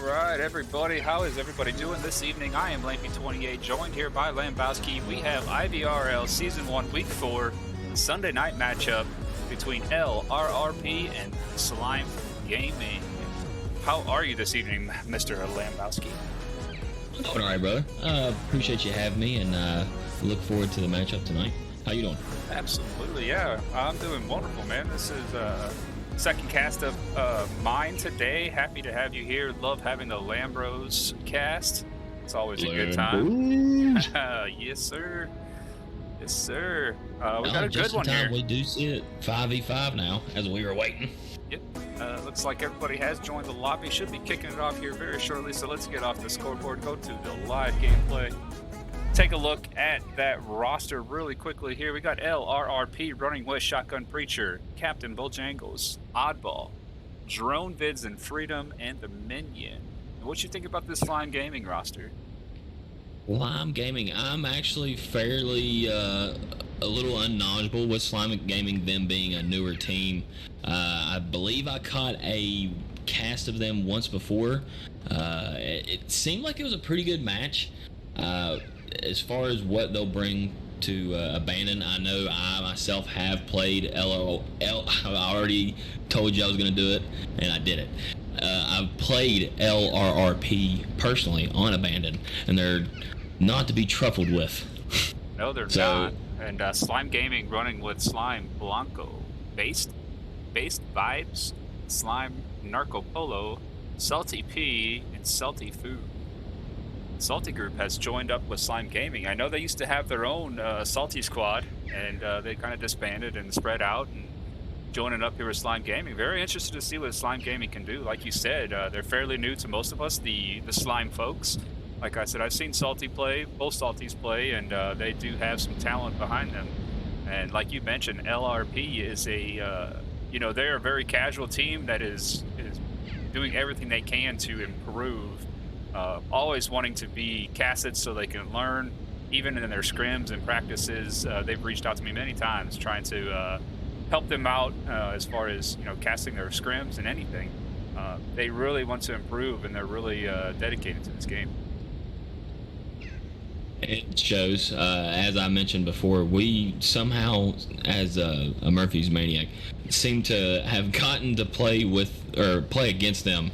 right, everybody. How is everybody doing this evening? I am Lampy28, joined here by Lambowski. We have IVRL Season 1, Week 4, Sunday night matchup between L.R.R.P and Slime Gaming. How are you this evening, Mr. Lambowski? Doing all right, brother. Appreciate you having me, and look forward to the matchup tonight. How you doing? Absolutely, yeah. I'm doing wonderful, man. This is second cast of mine today. Happy to have you here. Love having the Lambros cast. It's always a good time. Yes, sir. Yes, sir. We got a good one here. We do see it 5v5 now, as we were waiting. Yep. Looks like everybody has joined the lobby. Should be kicking it off here very shortly. So let's get off the scoreboard. Go to the live gameplay. Take a look at that roster really quickly here. We got L.R.R.P running with Shotgun Preacher, Captain Bojangles, Oddball, Drone Vids and Freedom, and the Minion. And what you think about this Slime Gaming roster? Slime Gaming, I'm actually fairly a little unknowledgeable with Slime Gaming, them being a newer team. I believe I caught a cast of them once before. It seemed like it was a pretty good match. As far as what they'll bring to Abandon, I know I myself have played I already told you I was going to do it, and I did it. I've played L.R.R.P. personally on Abandon, and they're not to be truffled with. No, they're not. And Slime Gaming running with Slime Blanco, Based Vibes, Slime Narco Polo, Salty P, and Salty Food. Salty Group has joined up with Slime Gaming. I know they used to have their own Salty Squad, and they kind of disbanded and spread out, and joining up here with Slime Gaming. Very interested to see what Slime Gaming can do. Like you said, they're fairly new to most of us, the Slime folks. Like I said, I've seen Salty play, both Salties play, and they do have some talent behind them. And like you mentioned, L.R.R.P. is a, they're a very casual team that is doing everything they can to improve. Always wanting to be casted so they can learn, even in their scrims and practices. They've reached out to me many times trying to help them out as far as casting their scrims and anything. They really want to improve, and they're really dedicated to this game. It shows, as I mentioned before, we somehow, as a Murphy's Maniac, seem to have gotten to play against them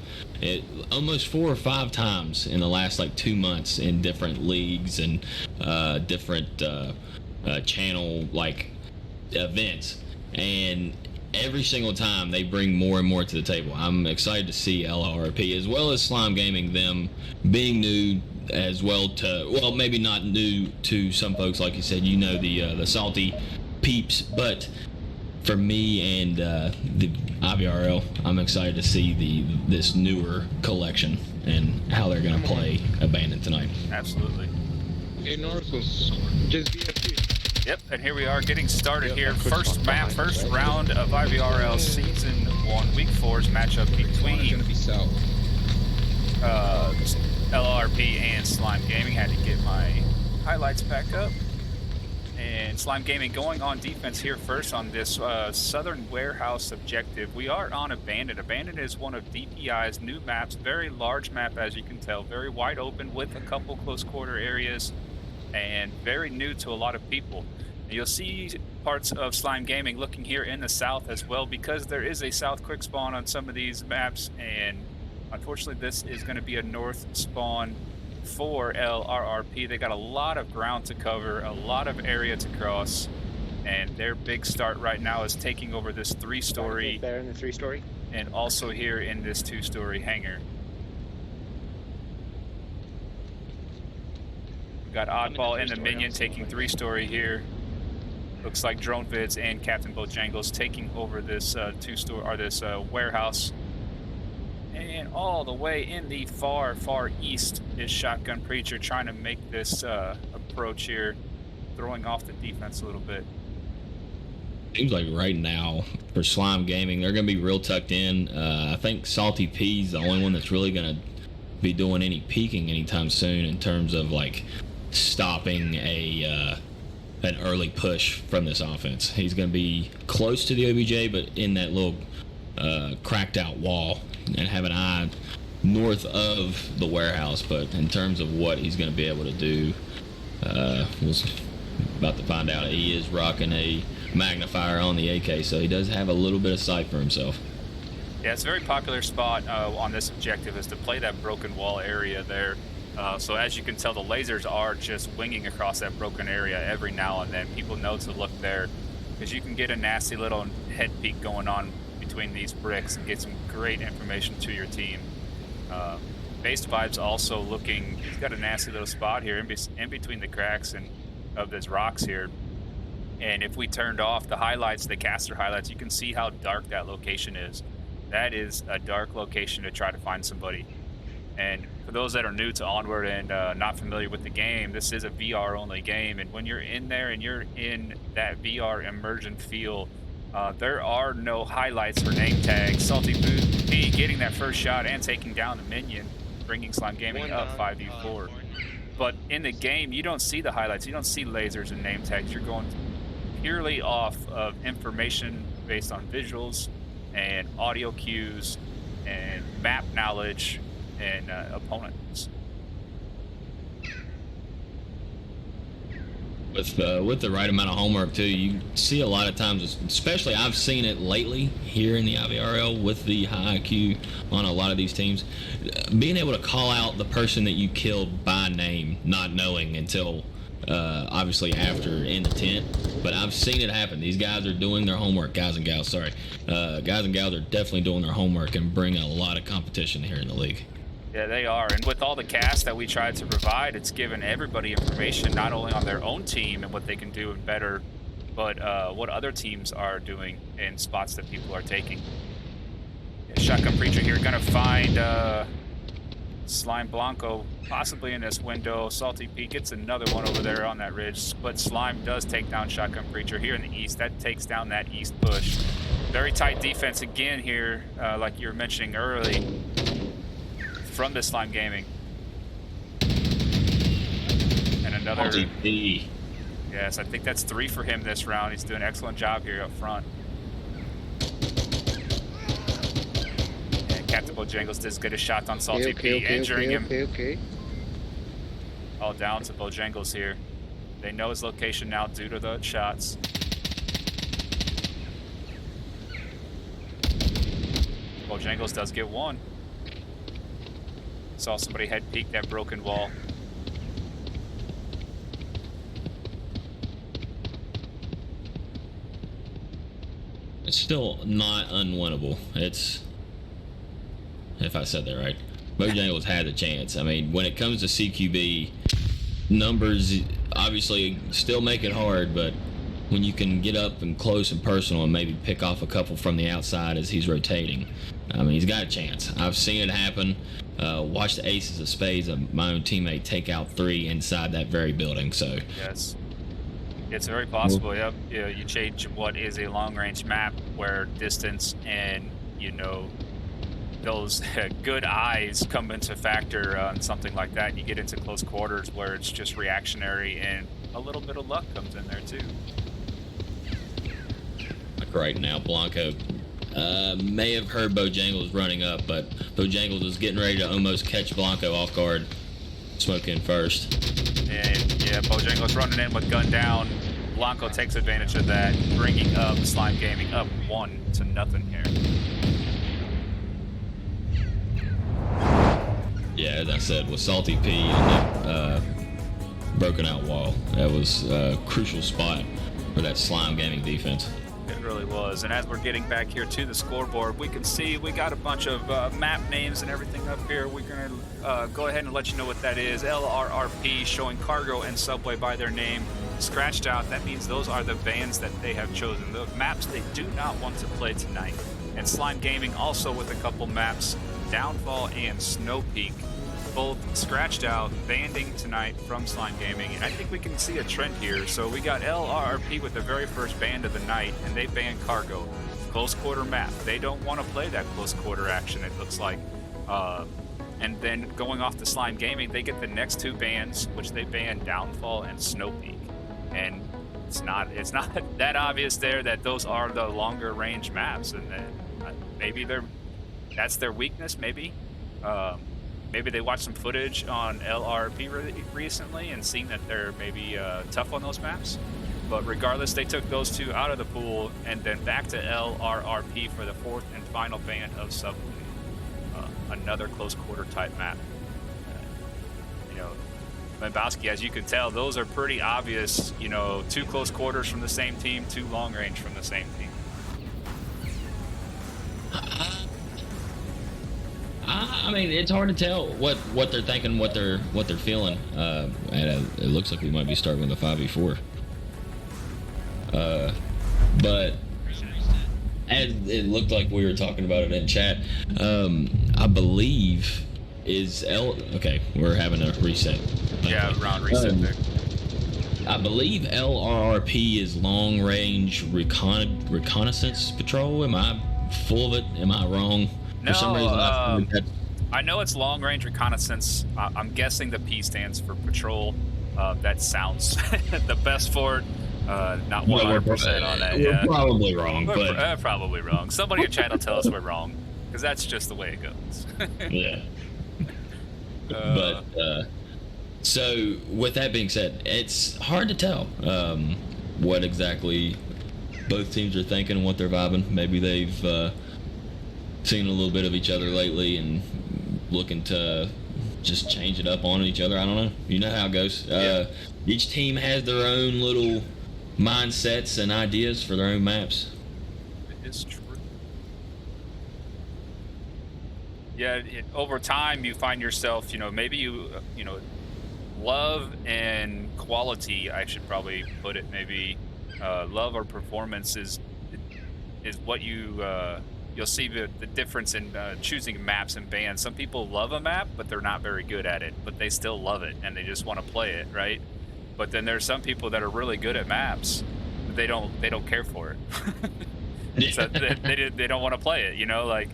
almost 4 or 5 times in the last 2 months in different leagues and different channel events, and every single time they bring more and more to the table. I'm excited to see L.R.R.P. as well as Slime Gaming, them being new as well maybe not new to some folks, like you said, the Salty peeps, but for me and the IVRL, I'm excited to see this newer collection and how they're going to play Abandon tonight. Absolutely. Hey, Narcos, just BFP. Yep, and here we are getting started here. First round of IVRL Season 1, Week 4's matchup between L.R.R.P. and Slime Gaming. Had to get my highlights back up. And Slime Gaming going on defense here first on this Southern Warehouse objective. We are on Abandon. Abandon is one of DPI's new maps. Very large map, as you can tell. Very wide open with a couple close quarter areas. And very new to a lot of people. And you'll see parts of Slime Gaming looking here in the south as well, because there is a south quick spawn on some of these maps, and unfortunately this is going to be a north spawn for L.R.R.P. They got a lot of ground to cover, a lot of area to cross, and their big start right now is taking over this 3-story there in the 3-story, and also here in this 2-story hangar. Got Oddball and the Minion taking 3-story here. Looks like Drone Vids and Captain Bojangles taking over this 2-story or this warehouse. And all the way in the far east is Shotgun Preacher trying to make this approach here, throwing off the defense a little bit. Seems like right now for Slime Gaming, they're going to be real tucked in. I think Salty P's the only one that's really going to be doing any peeking anytime soon in terms of stopping an early push from this offense. He's going to be close to the OBJ, but in that little cracked out wall, and have an eye north of the warehouse, but in terms of what he's going to be able to do, we're about to find out. He is rocking a magnifier on the AK, so he does have a little bit of sight for himself. Yeah, it's a very popular spot on this objective is to play that broken wall area there. So as you can tell, the lasers are just winging across that broken area every now and then. People know to look there because you can get a nasty little head peek going on between these bricks and get some great information to your team. Based Vibes also looking, he's got a nasty little spot here in between the cracks and of these rocks here. And if we turned off the highlights, the caster highlights, you can see how dark that location is. That is a dark location to try to find somebody. And for those that are new to Onward and not familiar with the game, this is a VR only game. And when you're in there and you're in that VR immersion feel, there are no highlights or name tags. Salty P getting that first shot and taking down the minion, bringing Slime Gaming up 5v4. But in the game, you don't see the highlights. You don't see lasers and name tags. You're going purely off of information based on visuals and audio cues and map knowledge and opponents. With the right amount of homework too, you see a lot of times, especially I've seen it lately here in the IVRL with the high IQ on a lot of these teams, being able to call out the person that you killed by name, not knowing until obviously after in the tent. But I've seen it happen. These guys are doing their homework, guys and gals are definitely doing their homework and bringing a lot of competition here in the league. Yeah, they are. And with all the cast that we tried to provide, it's given everybody information not only on their own team and what they can do better, but what other teams are doing in spots that people are taking. Yeah, Shotgun Preacher here gonna find Slime Blanco possibly in this window. Salty P gets another one over there on that ridge, but Slime does take down Shotgun Preacher here in the east. That takes down that east push. Very tight defense again here, like you were mentioning early, from the Slime Gaming. And another... Salty P. Yes, I think that's 3 for him this round. He's doing an excellent job here up front. And Captain Bojangles does get a shot on Salty P, injuring him. All down to Bojangles here. They know his location now due to the shots. Bojangles does get one. Saw somebody head peek that broken wall. It's still not unwinnable. It's, if I said that right, Bojangles had a chance. I mean, when it comes to CQB, numbers obviously still make it hard, but when you can get up and close and personal and maybe pick off a couple from the outside as he's rotating, I mean, he's got a chance. I've seen it happen. Watch the aces of spades of my own teammate take out 3 inside that very building. So yes, it's very possible. Yep. Yeah, you change what is a long-range map where distance and those good eyes come into factor on something like that. You get into close quarters where it's just reactionary and a little bit of luck comes in there too. Like right now, Blanco may have heard Bojangles running up, but Bojangles was getting ready to almost catch Blanco off guard. Smoke in first. And yeah, Bojangles running in with gun down. Blanco takes advantage of that, bringing up Slime Gaming up 1-0 here. Yeah, as I said, with Salty P on that broken out wall, that was a crucial spot for that Slime Gaming defense. It really was. And as we're getting back here to the scoreboard, we can see we got a bunch of map names and everything up here. We're going to go ahead and let you know what that is. L.R.R.P showing Cargo and Subway by their name. Scratched out, that means those are the bands that they have chosen, the maps they do not want to play tonight. And Slime Gaming also with a couple maps, Downfall and Snow Peak, both scratched out, banding tonight from Slime Gaming. And I think we can see a trend here. So we got L.R.R.P with the very first band of the night, and they banned Cargo. Close quarter map. They don't want to play that close quarter action, it looks like. And then going off to Slime Gaming, they get the next 2 bands, which they banned Downfall and Snow Peak. And it's not that obvious there that those are the longer range maps, and then maybe that's their weakness, maybe. Maybe they watched some footage on L.R.R.P recently and seen that they're maybe tough on those maps. But regardless, they took those two out of the pool and then back to L.R.R.P for the fourth and final ban of Subway. Another close quarter type map. You know, Lebowski, as you can tell, those are pretty obvious, you know, 2 close quarters from the same team, 2 long range from the same team. I mean, it's hard to tell what they're thinking, what they're feeling. And it looks like we might be starting with a 5v4. But as it looked like we were talking about it in chat, I believe okay, we're having a reset. Yeah, round reset there. I believe L.R.R.P is long range reconnaissance patrol. Am I full of it? Am I wrong? No, For some reason, I know it's long range reconnaissance. I'm guessing the P stands for patrol. That sounds the best for it. Not 100% on that. We're probably wrong, we're probably wrong. Somebody in chat will tell us we're wrong, because that's just the way it goes. Yeah. So with that being said, it's hard to tell what exactly both teams are thinking and what they're vibing. Maybe they've seen a little bit of each other lately and looking to just change it up on each other. I don't know. You know how it goes. Yeah. Each team has their own little mindsets and ideas for their own maps. It is true. Yeah, over time you find yourself, you know, maybe you know, love and quality, I should probably put it, maybe love or performance is what you'll see the difference in choosing maps and bans. Some people love a map, but they're not very good at it, but they still love it and they just want to play it, right? But then there's some people that are really good at maps, but they don't care for it. So they don't want to play it, you know, like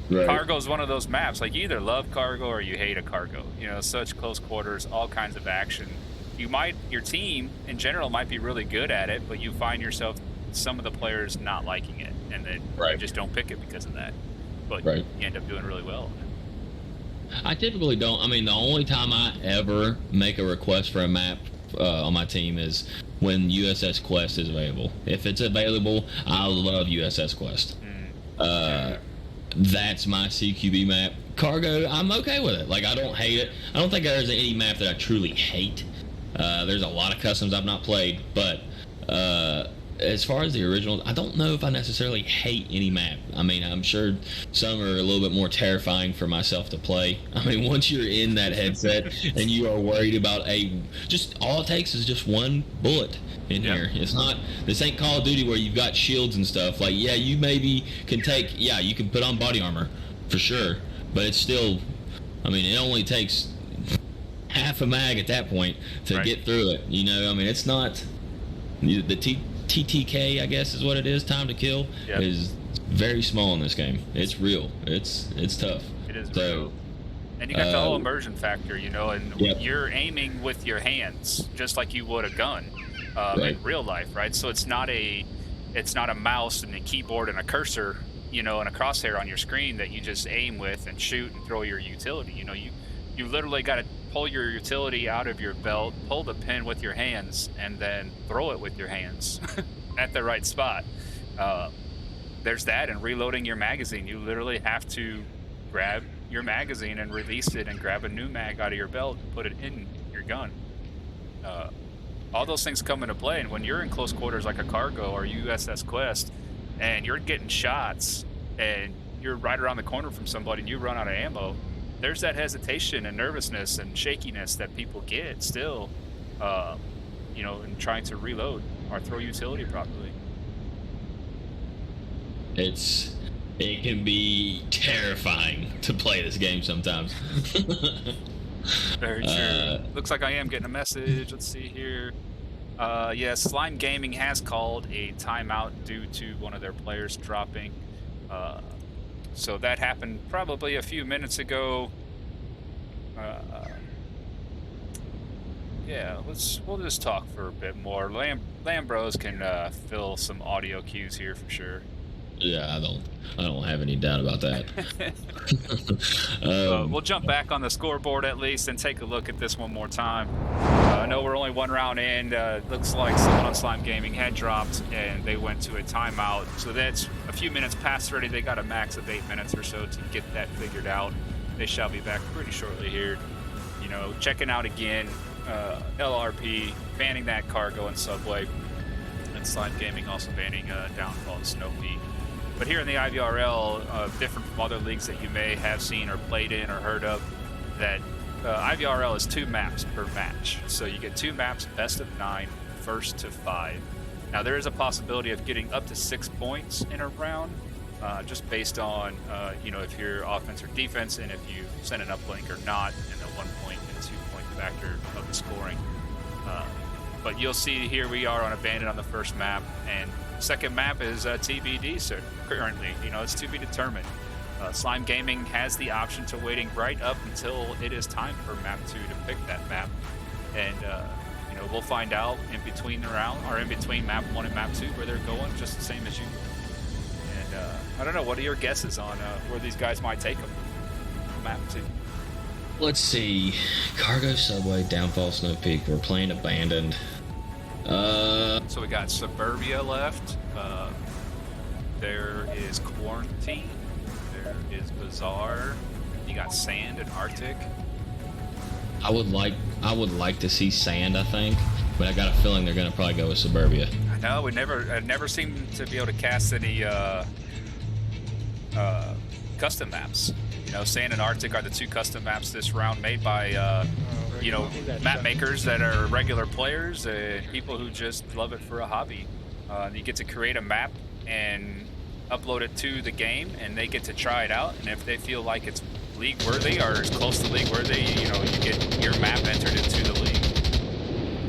Right. Cargo is one of those maps. Like, you either love Cargo or you hate a Cargo. You know, such close quarters, all kinds of action. Your team in general might be really good at it, but you find yourself, some of the players not liking it, and then you just don't pick it because of that. But you end up doing really well. I typically don't. I mean, the only time I ever make a request for a map on my team is when USS Quest is available. If it's available, I love USS Quest. That's my CQB map. Cargo, I'm okay with it. Like, I don't hate it. I don't think there's any map that I truly hate. There's a lot of customs I've not played, but as far as the original, I don't know if I necessarily hate any map. I mean, I'm sure some are a little bit more terrifying for myself to play. I mean, once you're in that headset and you are worried about just all it takes is just one bullet in here. It's not, this ain't Call of Duty where you've got shields and stuff. Like, yeah, you maybe can you can put on body armor for sure, but it's still, I mean, it only takes half a mag at that point to get through it. You know, I mean, it's not the TTK, I guess is what it is, time to kill, is very small in this game. It's real. It's tough. It is real. And you got the whole immersion factor, you know, and you're aiming with your hands just like you would a gun in real life, right? So it's not a mouse and a keyboard and a cursor, you know, and a crosshair on your screen that you just aim with and shoot and throw your utility. You know, you literally got to pull your utility out of your belt, pull the pin with your hands, and then throw it with your hands at the right spot. There's that, and reloading your magazine. You literally have to grab your magazine and release it and grab a new mag out of your belt and put it in your gun. All those things come into play, and when you're in close quarters like a Cargo or USS Quest, and you're getting shots, and you're right around the corner from somebody and you run out of ammo, there's that hesitation and nervousness and shakiness that people get still, you know, in trying to reload or throw utility properly. It can be terrifying to play this game sometimes. Very true. Looks like I am getting a message. Let's see here. Yeah, Slime Gaming has called a timeout due to one of their players dropping. So that happened probably a few minutes ago. Yeah, we'll just talk for a bit more. Lambros can fill some audio cues here for sure. Yeah, I don't have any doubt about that. We'll jump back on the scoreboard at least and take a look at this one more time. I know we're only one round in. Looks like someone on Slime Gaming had dropped and they went to a timeout. So that's a few minutes past already. They got a max of 8 minutes or so to get that figured out. They shall be back pretty shortly here. You know, checking out again, L.R.R.P, banning that cargo and subway. And Slime Gaming also banning Downfall and Snow Peak. But here in the IVRL, different from other leagues that you may have seen or played in or heard of, that IVRL is 2 maps per match. So you get 2 maps, best of 9, first to 5. Now there is a possibility of getting up to 6 points in a round, just based on, you know, if you're offense or defense, and if you send an uplink or not, and the 1 point and 2 point factor of the scoring. But you'll see here we are on Abandoned on the first map, and second map is TBD, so currently, you know, it's to be determined. Slime Gaming has the option to waiting right up until it is time for map 2 to pick that map, and you know, we'll find out in between the round, or in between map 1 and map 2, where they're going, just the same as you. And I don't know, what are your guesses on where these guys might take them? Map 2. Let's see. Cargo, Subway, Downfall, Snow Peak. We're playing Abandoned. So we got Suburbia left. There is Quarantine. There is Bazaar. You got Sand and Arctic. I would like to see Sand, I think, but I got a feeling they're gonna probably go with Suburbia. I know, I never seem to be able to cast any custom maps. You know, Sand and Arctic are the 2 custom maps this round, made by you know, map makers that are regular players and people who just love it for a hobby. You get to create a map and upload it to the game, and they get to try it out, and if they feel like it's league worthy or as close to league worthy, you know, you get your map entered into the league.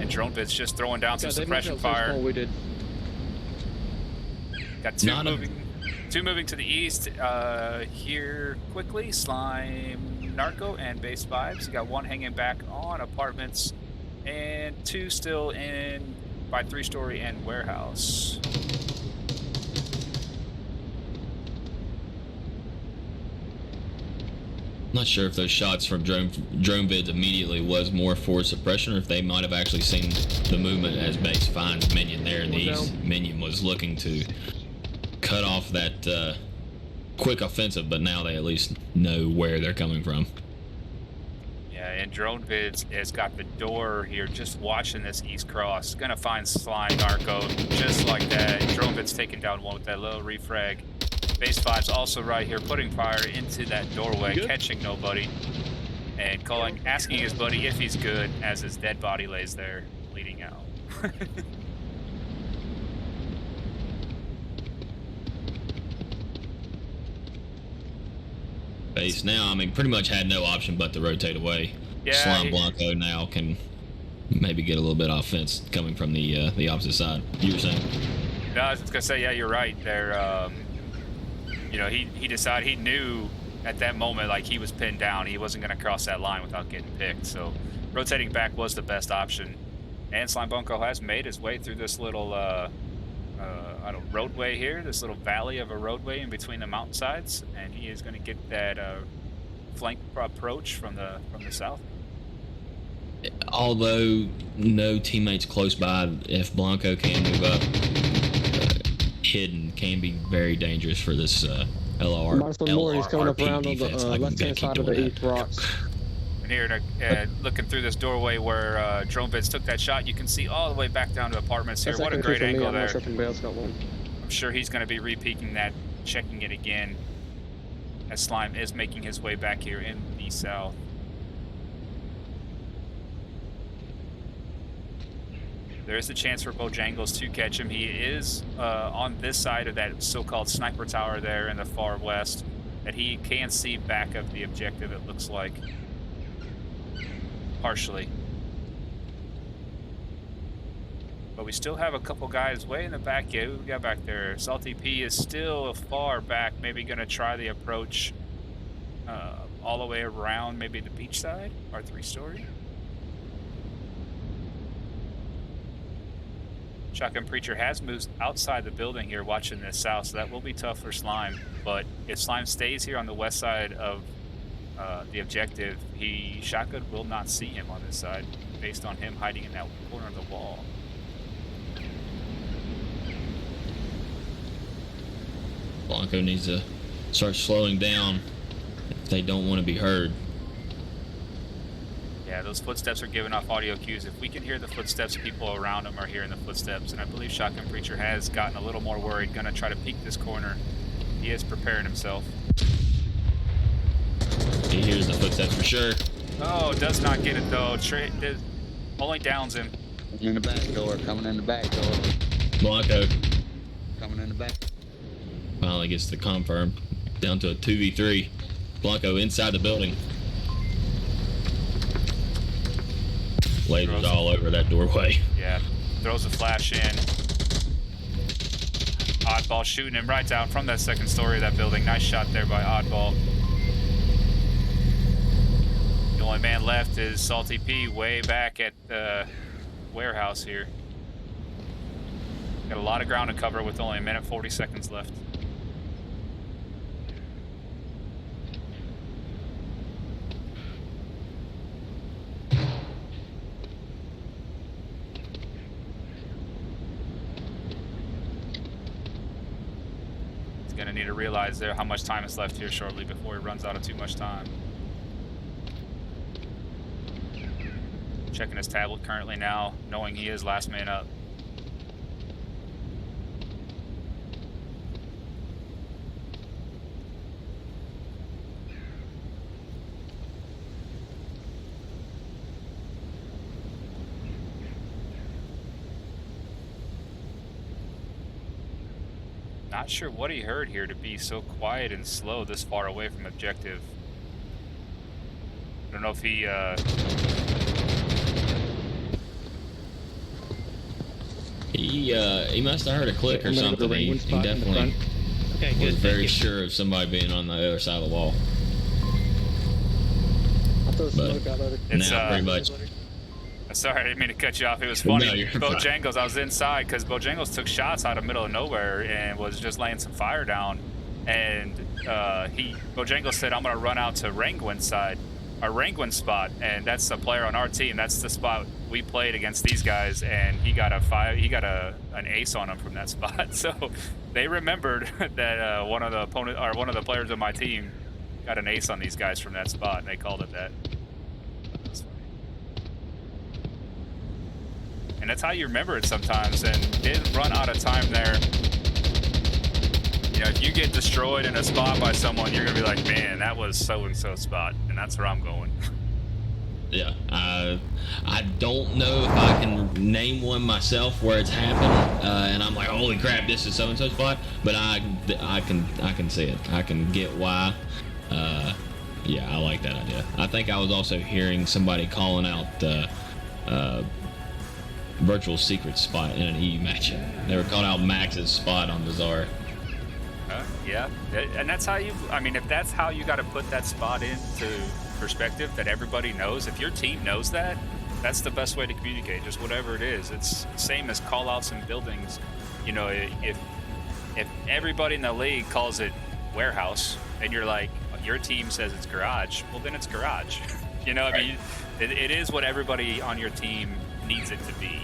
And DroneBit's just throwing down some suppression fire. We did. Got two moving to the east here quickly. Slime, Narco, and Base Vibes. You got 1 hanging back on Apartments, and 2 still in by 3-story and Warehouse. Not sure if those shots from drone vids immediately was more for suppression, or if they might have actually seen the movement as Base finds Minion there in the east. Minion was looking to cut off that quick offensive, but now they at least know where they're coming from. Yeah, and DroneVids has got the door here, just watching this east cross. Gonna find Slime Narco just like that. DroneVids taking down one with that little refrag. Base 5's also right here, putting fire into that doorway, catching nobody, and asking his buddy if he's good as his dead body lays there, bleeding out. Base now, I mean, pretty much had no option but to rotate away. Yeah, Slime Blanco now can maybe get a little bit of offense coming from the opposite side. You were saying? No, I was just gonna say, yeah, you're right. There, you know, he decided, he knew at that moment, like, he was pinned down. He wasn't gonna cross that line without getting picked. So rotating back was the best option. And Slime Blanco has made his way through this little I don't know, roadway here, this little valley of a roadway in between the mountainsides, and he is going to get that flank approach from the south. Although no teammates close by, if Blanco can move up, hidden can be very dangerous for this L.R.R.P. He's coming up around on the left-hand side of the east rocks. And here, looking through this doorway where DroneVids took that shot, you can see all the way back down to Apartments here. What a great angle there. I'm sure he's going to be re-peeking that, checking it again, as Slime is making his way back here in the south. There is a chance for Bojangles to catch him. He is on this side of that so-called sniper tower there in the far west, that he can see back of the objective, it looks like. Partially. But we still have a couple guys way in the back. Yeah, who we got back there? Salty P is still far back, maybe going to try the approach all the way around maybe the beach side, or 3-story. Shotgun Preacher has moved outside the building here watching this south, so that will be tough for Slime. But if Slime stays here on the west side of the objective, Shotgun will not see him on this side based on him hiding in that corner of the wall. Blanco needs to start slowing down if they don't want to be heard. Yeah, those footsteps are giving off audio cues. If we can hear the footsteps, people around him are hearing the footsteps. And I believe Shotgun Preacher has gotten a little more worried, gonna try to peek this corner. He is preparing himself. He hears the footsteps for sure. Oh, does not get it though. Only downs him. In the back door, coming in the back door. Blanco Coming in the back. finally gets the confirm. Down to a 2v3. Blanco inside the building. Lasers all over that doorway. Yeah, throws a flash in. Oddball shooting him right down from that second story of that building. Nice shot there by Oddball. The only man left is Salty P way back at the warehouse here. Got a lot of ground to cover with only 1 minute 40 seconds left. Gonna need to realize there how much time is left here shortly before he runs out of too much time. Checking his tablet currently now, knowing he is last man up. Not sure what he heard here to be so quiet and slow this far away from objective. I don't know if he He must have heard a click or something. He definitely was very sure of somebody being on the other side of the wall. But now, pretty much. Sorry, I didn't mean to cut you off. It was funny. No, you're Bojangles, I was inside because Bojangles took shots out of middle of nowhere and was just laying some fire down. And Bojangles said, "I'm gonna run out to Rangwin's side, our Rangwin spot," and that's the player on our team. That's the spot we played against these guys, and he got an ace on him from that spot. So they remembered that one of the players of my team got an ace on these guys from that spot, and they called it that. And that's how you remember it sometimes, and didn't run out of time there. You know, if you get destroyed in a spot by someone, you're gonna be like, man, that was so-and-so spot, and that's where I'm going. Yeah, I don't know if I can name one myself where it's happened, and I'm like, holy crap, this is so-and-so spot, but I can see it. I can get why. Yeah, I like that idea. I think I was also hearing somebody calling out virtual secret spot in an EU match. They were calling out Max's spot on Bizarre. Yeah, and that's how if that's how you got to put that spot into perspective, that everybody knows. If your team knows that, that's the best way to communicate, just whatever it is. It's the same as call outs in buildings. You know, if everybody in the league calls it warehouse and you're like, your team says it's garage, well then it's garage. You know, I mean, it is what everybody on your team needs it to be.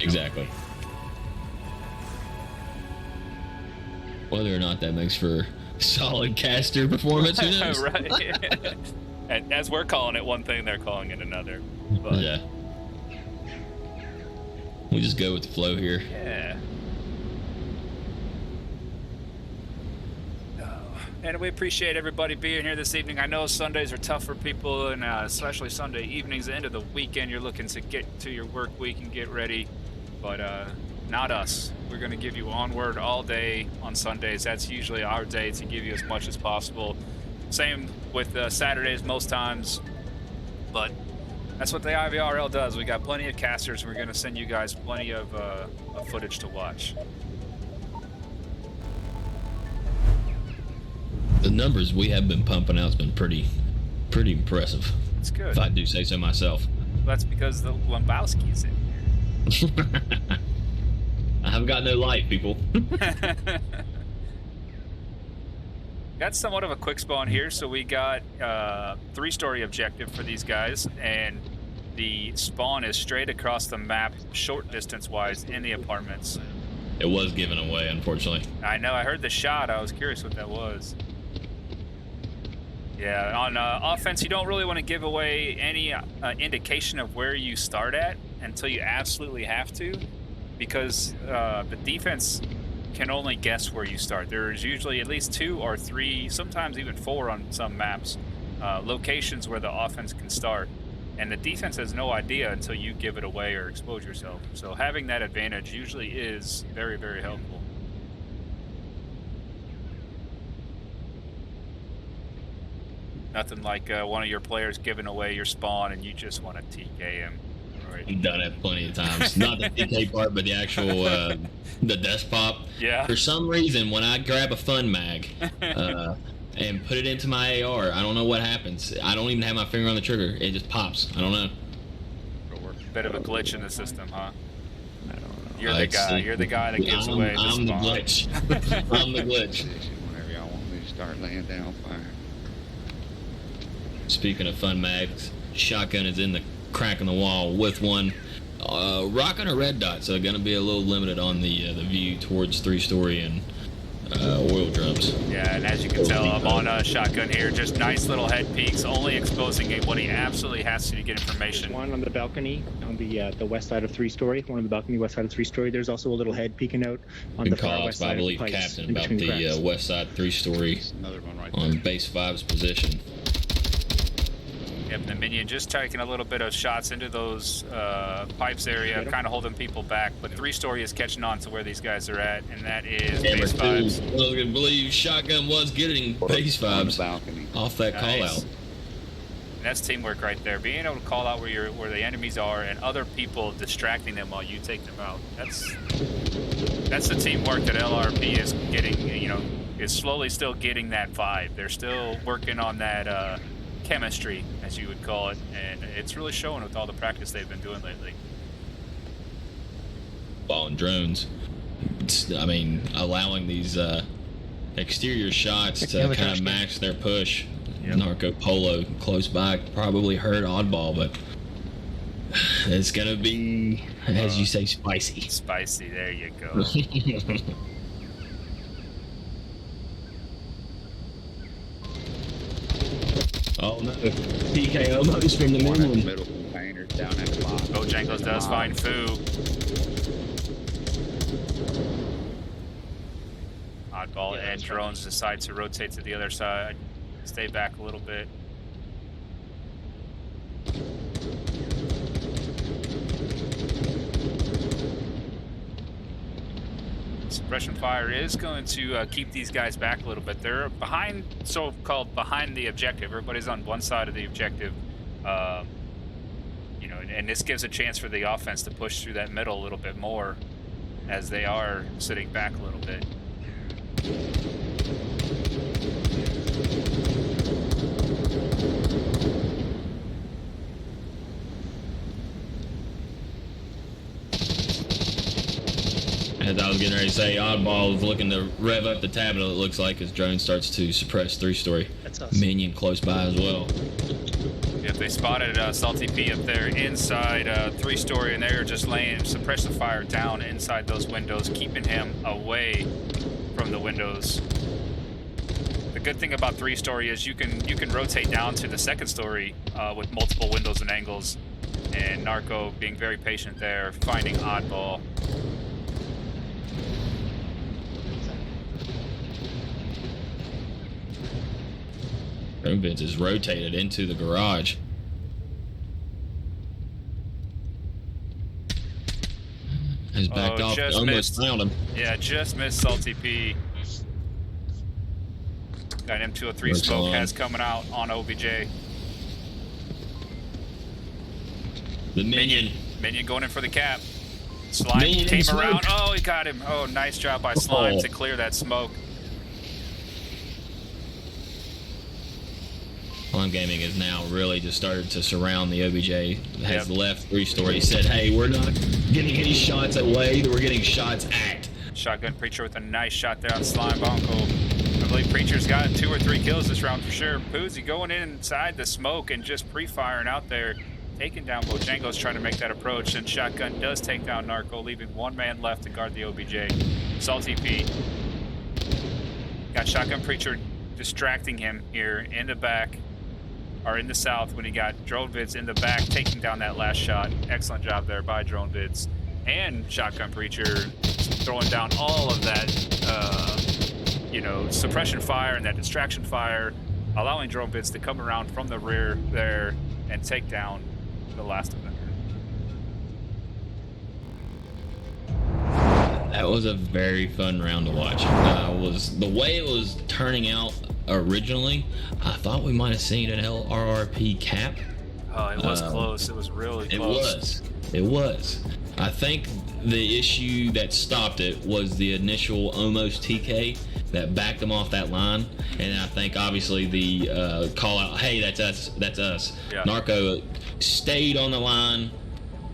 Exactly. Whether or not that makes for solid caster performance, who knows? Right. And as we're calling it one thing, they're calling it another. But, yeah. We just go with the flow here. Yeah. And we appreciate everybody being here this evening. I know Sundays are tough for people, and especially Sunday evenings, the end of the weekend, you're looking to get to your work week and get ready. But not us. We're going to give you onward all day on Sundays. That's usually our day to give you as much as possible. Same with Saturdays most times. But that's what the IVRL does. We got plenty of casters. We're going to send you guys plenty of footage to watch. The numbers we have been pumping out has been pretty impressive. It's good. If I do say so myself. That's because the Lembowski's in here. I've got no life, people. Got somewhat of a quick spawn here, so we got 3-story objective for these guys, and the spawn is straight across the map, short distance-wise, in the apartments. It was given away, unfortunately. I know, I heard the shot. I was curious what that was. Yeah, on offense, you don't really want to give away any indication of where you start at until you absolutely have to, because the defense can only guess where you start. There's usually at least 2 or 3, sometimes even 4 on some maps, locations where the offense can start. And the defense has no idea until you give it away or expose yourself. So having that advantage usually is very, very helpful. Nothing like one of your players giving away your spawn and you just want to TK him. Right. I've done it plenty of times. Not the TK part, but the actual the desk pop. Yeah. For some reason, when I grab a fun mag and put it into my AR, I don't know what happens. I don't even have my finger on the trigger. It just pops. I don't know. Bit of a glitch in the system, huh? I don't know. You're the guy. You're the guy that gives away the I'm spawn. the glitch. I'm the glitch. Whenever y'all want me to start laying down fire. Speaking of fun mags, shotgun is in the crack in the wall with one. Rocking a red dot, so gonna be a little limited on the view towards 3-story and oil drums. Yeah, and as you can tell, I'm on a shotgun here. Just nice little head peeks, only exposing what he absolutely has to get information. One on the balcony on the west side of 3-story. One on the balcony west side of 3-story. There's also a little head peeking out on the far west side I of the believe pipes, Captain in about between the cracks. west side 3-story Another one right on there. base 5's position. Yep, the minion just taking a little bit of shots into those pipes area, kind of holding people back. But 3-story is catching on to where these guys are at, and that is base 5s. I was gonna believe shotgun was getting base On the 5s balcony. off that call Nice. out. And that's teamwork right there. Being able to call out where the enemies are and other people distracting them while you take them out. That's the teamwork that L.R.R.P is getting. You know, is slowly still getting that vibe. They're still working on that chemistry, as you would call it, and it's really showing with all the practice they've been doing lately. Ball and drones. I mean, allowing these exterior shots to kind of match their push. Yep. Narco Polo close by probably hurt oddball, but it's gonna be, as you say, spicy. Spicy, there you go. Oh no, PK almost from the One in the middle. middle container down at the bottom. Bojangles does find Foo. Oddball and drones decide to rotate to the other side. Stay back a little bit. Suppression fire is going to keep these guys back a little bit. They're behind, so-called behind the objective. Everybody's on one side of the objective. You know, and this gives a chance for the offense to push through that middle a little bit more, as they are sitting back a little bit. As I was getting ready to say, oddball is looking to rev up the tablet. It looks like as drone starts to suppress 3-story. That's us. Minion close by as well. Yep, they spotted Salty P up there inside 3-story, and they're just laying suppressive fire down inside those windows, keeping him away from the windows. The good thing about 3-story is you can rotate down to the 2nd story with multiple windows and angles, and Narco being very patient there, finding oddball. Drone Vince is rotated into the garage. Has backed off. Just Almost missed. found him. Yeah, just missed Salty P. Got M203 Works smoke on. has coming out on OBJ. The minion. Minion going in for the cap. Slime Minion in came smoke. around. Oh, he got him. Oh, nice job by Slime to clear that smoke. Slime Gaming has now really just started to surround the OBJ. Has Yep. left 3-story. He said, hey, we're not getting any shots away, we're getting shots at. Shotgun Preacher with a nice shot there on Slime Bonko. I believe Preacher's got 2 or 3 kills this round for sure. Poozy going inside the smoke and just pre-firing out there, taking down Bojangles, trying to make that approach. And Shotgun does take down Narco, leaving 1 man left to guard the OBJ. Salty P got Shotgun Preacher distracting him here in the back, or in the south, when he got Drone Vids in the back, taking down that last shot. Excellent job there by Drone Vids. And Shotgun Preacher throwing down all of that, suppression fire and that distraction fire, allowing Drone Vids to come around from the rear there and take down the last offender. That was a very fun round to watch. Was the way it was turning out originally, I thought we might have seen an L.R.R.P cap. Oh, it was close. It was really close. It was. I think the issue that stopped it was the initial almost TK that backed them off that line, and I think obviously the call out, hey, that's us. Yeah. Narco stayed on the line,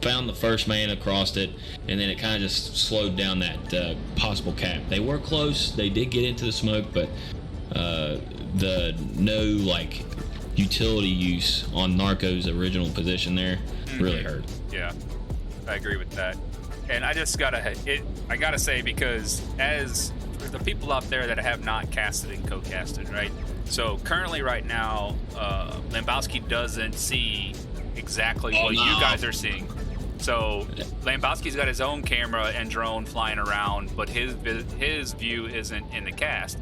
found the first man across it, and then it kind of just slowed down that possible cap. They were close. They did get into the smoke, but the no utility use on Narco's original position there really hurt. Yeah, I agree with that. And I just gotta say, because as for the people out there that have not casted and co-casted, right? So currently right now, Lambowski doesn't see exactly what you guys are seeing. So Lambowski's got his own camera and drone flying around, but his view isn't in the cast.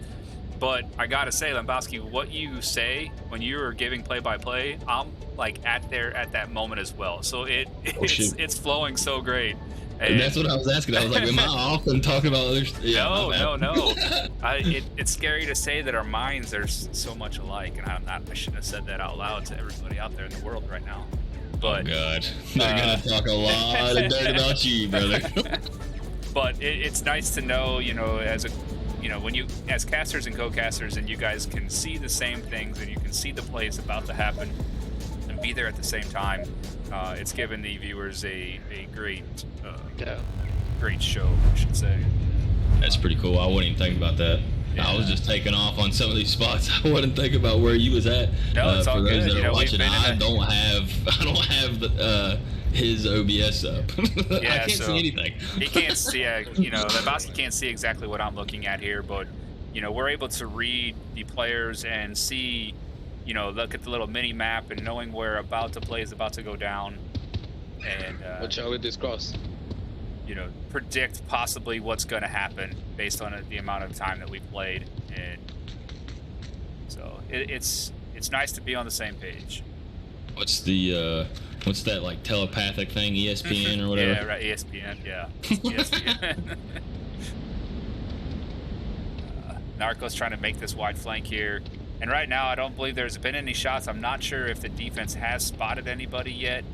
But I gotta say, Lambowski, what you say when you are giving play-by-play, I'm at that moment as well. So it's flowing so great. And that's what I was asking. I was like, am I often talking about others? Yeah, no. It's scary to say that our minds are so much alike, and I shouldn't have said that out loud to everybody out there in the world right now. But oh God, they're gonna talk a lot of dirt about you, brother. But it's nice to know, when you, as casters and co-casters, and you guys can see the same things and you can see the plays about to happen and be there at the same time. It's given the viewers a great show, I should say. That's pretty cool. I wouldn't even think about that. Yeah. I was just taking off on some of these spots. I wouldn't think about where you was at. No, it's all for those good. that are watching, I don't have his OBS up. Yeah, I can't see anything. He can't see. Lebowski can't see exactly what I'm looking at here, but we're able to read the players and see. Look at the little mini map and knowing where about to play is about to go down, and watch out with this cross. Predict possibly what's going to happen based on the amount of time that we've played, and so it's nice to be on the same page. What's that telepathic thing, ESPN or whatever? Yeah, right, ESPN. Yeah, ESPN. Narco's trying to make this wide flank here. And right now, I don't believe there's been any shots. I'm not sure if the defense has spotted anybody yet.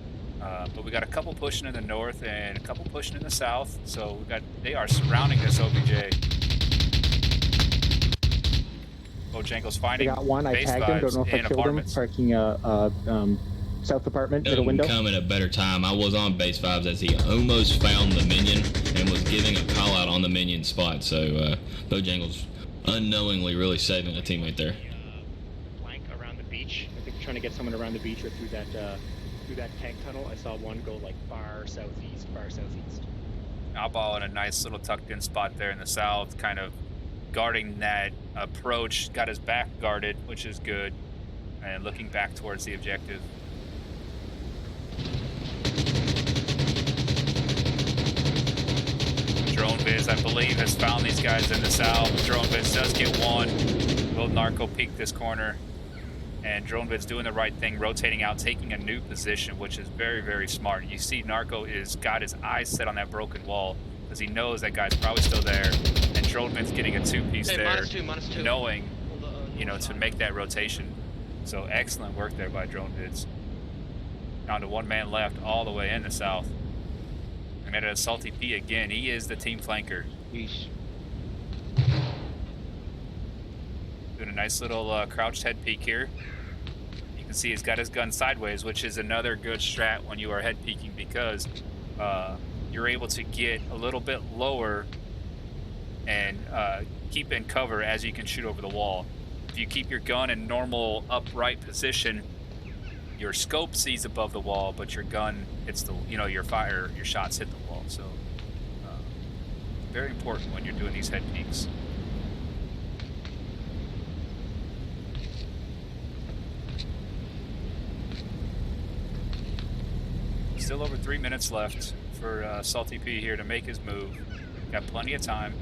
But we got a couple pushing in the north and a couple pushing in the south. So they are surrounding this OBJ. Bojangles finding I got one. I base tagged him. Don't know if I in killed him. apartments. Parking south apartment, middle window. Come at a better time. I was on base 5s as he almost found the minion and was giving a call out on the minion spot. So Bojangles unknowingly really saving a teammate there. Flank around the beach. I think they're trying to get someone around the beach or through that tank tunnel. I saw one go far southeast. Outball in a nice little tucked in spot there in the south, kind of guarding that approach. Got his back guarded, which is good, and looking back towards the objective. Drone Viz, I believe, has found these guys in the south. Drone Viz does get one. Will Narco peek this corner? And Drone Vid's doing the right thing, rotating out, taking a new position, which is very, very smart. You see Narco is got his eyes set on that broken wall because he knows that guy's probably still there. And Drone Vid's getting a two-piece there, -2. knowing, to make that rotation. So excellent work there by Drone Vids. Down to 1 man left all the way in the south. And at a Salty P again, he is the team flanker. Yeesh. Doing a nice little crouched head peek here. can see he's got his gun sideways, which is another good strat when you are head peeking, because you're able to get a little bit lower and keep in cover as you can shoot over the wall. If you keep your gun in normal upright position, your scope sees above the wall, but your gun hits the, your shots hit the wall. So very important when you're doing these head peeks. Still over 3 minutes left for Salty P here to make his move. Got plenty of time.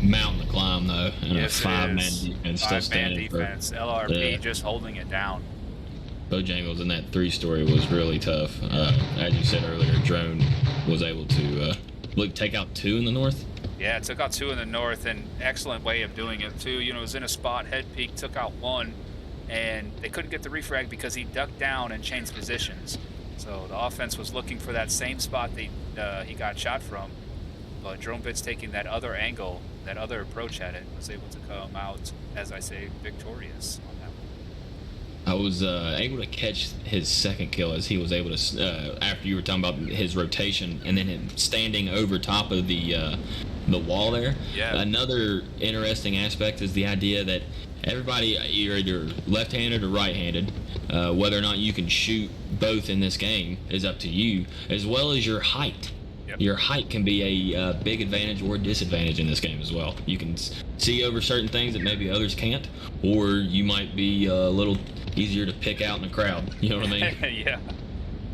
Mountain to climb though, and yes, a 5-man defense still standing. Defense. L.R.R.P just holding it down. Bojangles in that 3-story was really tough. As you said earlier, Drone was able to take out 2 in the north. Yeah, took out 2 in the north, and excellent way of doing it too. It was in a spot, head peak, took out 1, and they couldn't get the refrag because he ducked down and changed positions. So the offense was looking for that same spot that he got shot from, but Drone Bits taking that other angle, that other approach at it, was able to come out, as I say, victorious on that one. I was able to catch his second kill as he was able to, after you were talking about his rotation and then him standing over top of the wall there. Yeah. Another interesting aspect is the idea that everybody, you're either left-handed or right-handed. Whether or not you can shoot both in this game is up to you, as well as your height. Yep. Your height can be a big advantage or disadvantage in this game as well. You can see over certain things that maybe others can't, or you might be a little easier to pick out in a crowd. You know what I mean?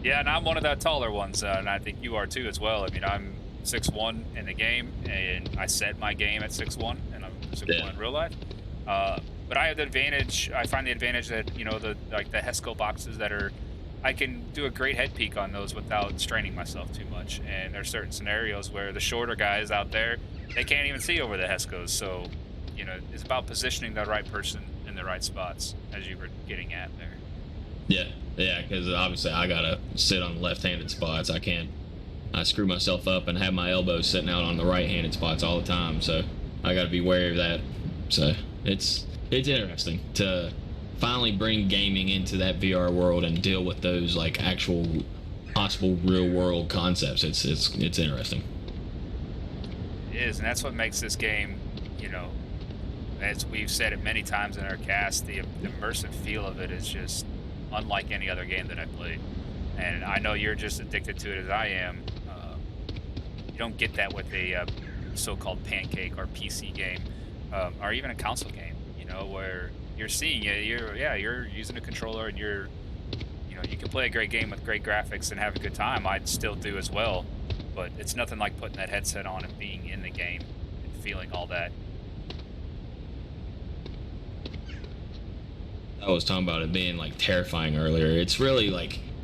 Yeah, and I'm one of the taller ones, and I think you are too as well. I mean, I'm 6'1" in the game, and I set my game at 6'1", and I'm 6'1" in real life. But I have the advantage. I find the advantage that the HESCO boxes that are, I can do a great head peek on those without straining myself too much. And there's certain scenarios where the shorter guys out there, they can't even see over the HESCOs. So, it's about positioning the right person in the right spots, as you were getting at there. Yeah, because obviously I gotta sit on left-handed spots. I screw myself up and have my elbows sitting out on the right-handed spots all the time. So I gotta be wary of that. So it's interesting to finally bring gaming into that VR world and deal with those actual possible real world concepts. It's interesting. It is, and that's what makes this game, as we've said it many times in our cast, the immersive feel of it is just unlike any other game that I've played. And I know you're just addicted to it as I am. You don't get that with a so-called pancake or PC game, or even a console game, where you're seeing it, you're using a controller, and you can play a great game with great graphics and have a good time. I'd still do as well, but it's nothing like putting that headset on and being in the game and feeling all that. I was talking about it being terrifying earlier. It's really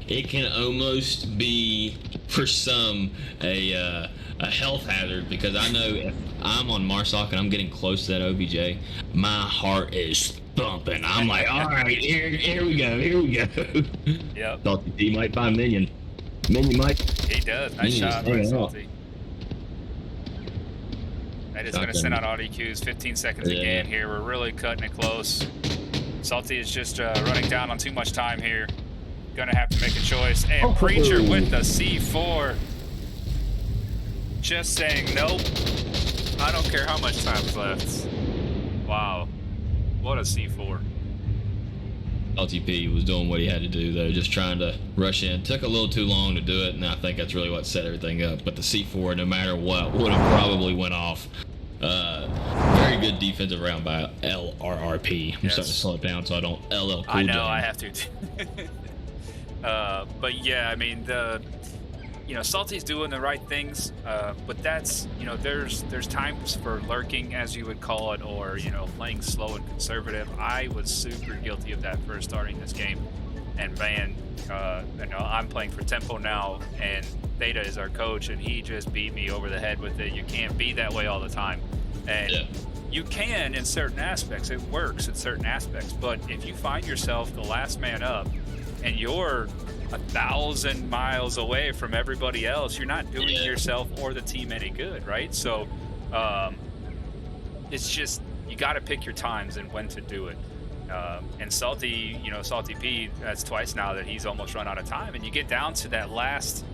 it can almost be for some a health hazard, because I know if I'm on Marsoc and I'm getting close to that OBJ, my heart is thumping. I'm like, all right, here we go. Yep. Salty P might find Minion. Minion might. He does. Nice shot by Salty. That is going to send out audio cues. 15 seconds again here. We're really cutting it close. Salty is just running down on too much time here. Gonna have to make a choice. And Preacher with the C4. Just saying nope. I don't care how much time's left. Wow. What a C4. LTP was doing what he had to do, though, just trying to rush in. Took a little too long to do it, and I think that's really what set everything up. But the C4, no matter what, would have probably went off. Very good defensive round by L.R.R.P. I'm starting to slow it down so I don't LL Cool I know, down. I have to. But yeah, I mean, Salty's doing the right things, but that's, there's times for lurking, as you would call it, or, playing slow and conservative. I was super guilty of that first starting this game. And man, I'm playing for Tempo now, and Theta is our coach, and he just beat me over the head with it. You can't be that way all the time. And you can in certain aspects. It works in certain aspects. But if you find yourself the last man up, and you're 1,000 miles away from everybody else, you're not doing yourself or the team any good, right? So it's just, you got to pick your times and when to do it. And Salty, Salty P, that's twice now that he's almost run out of time. And you get down to that last,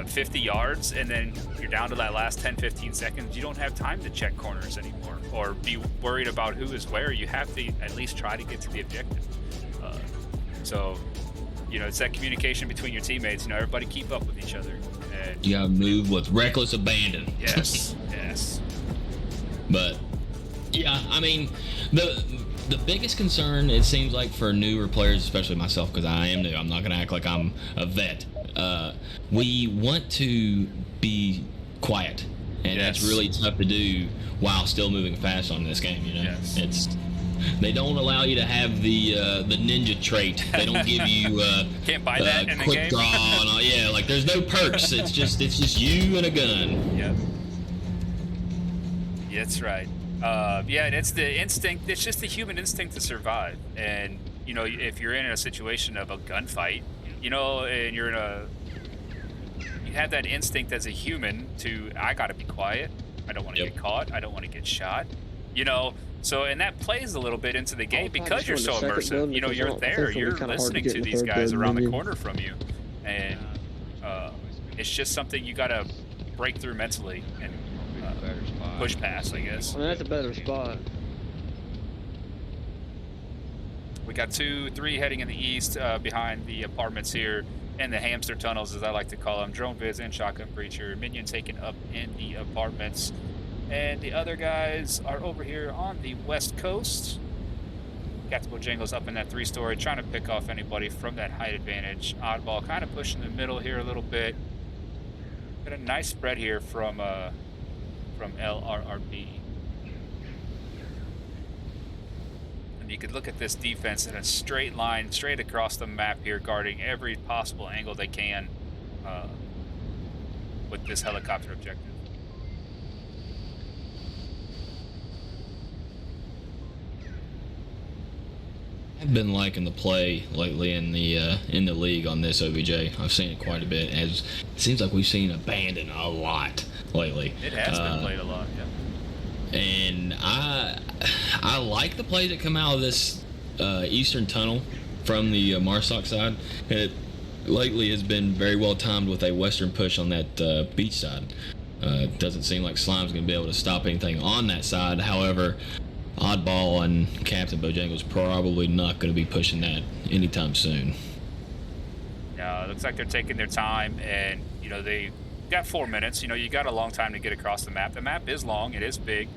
50 yards, and then you're down to that last 10, 15 seconds. You don't have time to check corners anymore or be worried about who is where. You have to at least try to get to the objective. So, it's that communication between your teammates. Everybody keep up with each other. And You gotta move with reckless abandon. yes, yes. But yeah, I mean, the biggest concern, it seems like, for newer players, especially myself, because I am new, I'm not gonna act like I'm a vet. We want to be quiet, and Yes. that's really tough to do while still moving fast on this game. Yes. They don't allow you to have the ninja trait. They don't give you Can't buy that in the quick game. draw and all. Yeah, like there's no perks. It's just you and a gun. Yep. Yeah, that's right. Yeah, and it's the instinct. It's just the human instinct to survive. And if you're in a situation of a gunfight, and you have that instinct as a human to, I gotta be quiet. I don't want to get caught. I don't want to get shot. So, and that plays a little bit into the game because you're so immersive. You're there. You're listening to these guys around the corner from you, and it's just something you gotta break through mentally and Better spot. push past, I guess. I mean, that's a better spot. We got 2, 3 heading in the east behind the apartments here, and the hamster tunnels, as I like to call them. Drone Viz and Shotgun Breacher. Minion taken up in the apartments. And the other guys are over here on the west coast. Captain Bojangles up in that 3-story, trying to pick off anybody from that height advantage. Oddball kind of pushing the middle here a little bit. Got a nice spread here from L.R.R.P. And you could look at this defense in a straight line, straight across the map here, guarding every possible angle they can with this helicopter objective. I've been liking the play lately in the league on this OBJ. I've seen it quite a bit. As it seems like we've seen abandon a lot lately. It has been played a lot, yeah. And I like the plays that come out of this eastern tunnel from the Marsoc side. It lately has been very well timed with a western push on that beach side. Doesn't seem like Slime's going to be able to stop anything on that side. However, Oddball and Captain Bojangles probably not going to be pushing that anytime soon. Yeah, it looks like they're taking their time, and they got 4 minutes. You got a long time to get across the map. The map is long, it is big,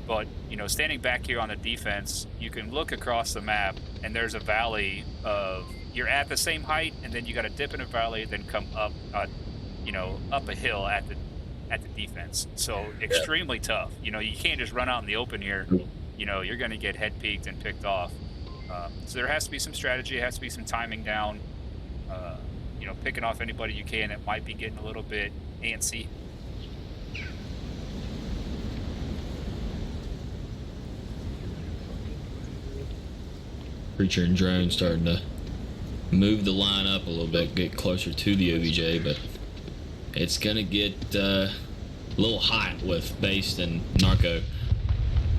but standing back here on the defense, you can look across the map, and there's a valley of, you're at the same height, and then you got to dip in a valley, then come up, up a hill at the defense. So extremely tough. You can't just run out in the open here. You're going to get head peeked and picked off. So there has to be some strategy, there has to be some timing down, picking off anybody you can that might be getting a little bit antsy. Preacher and Drone starting to move the line up a little bit, get closer to the OBJ, but it's going to get a little hot with Based and Narco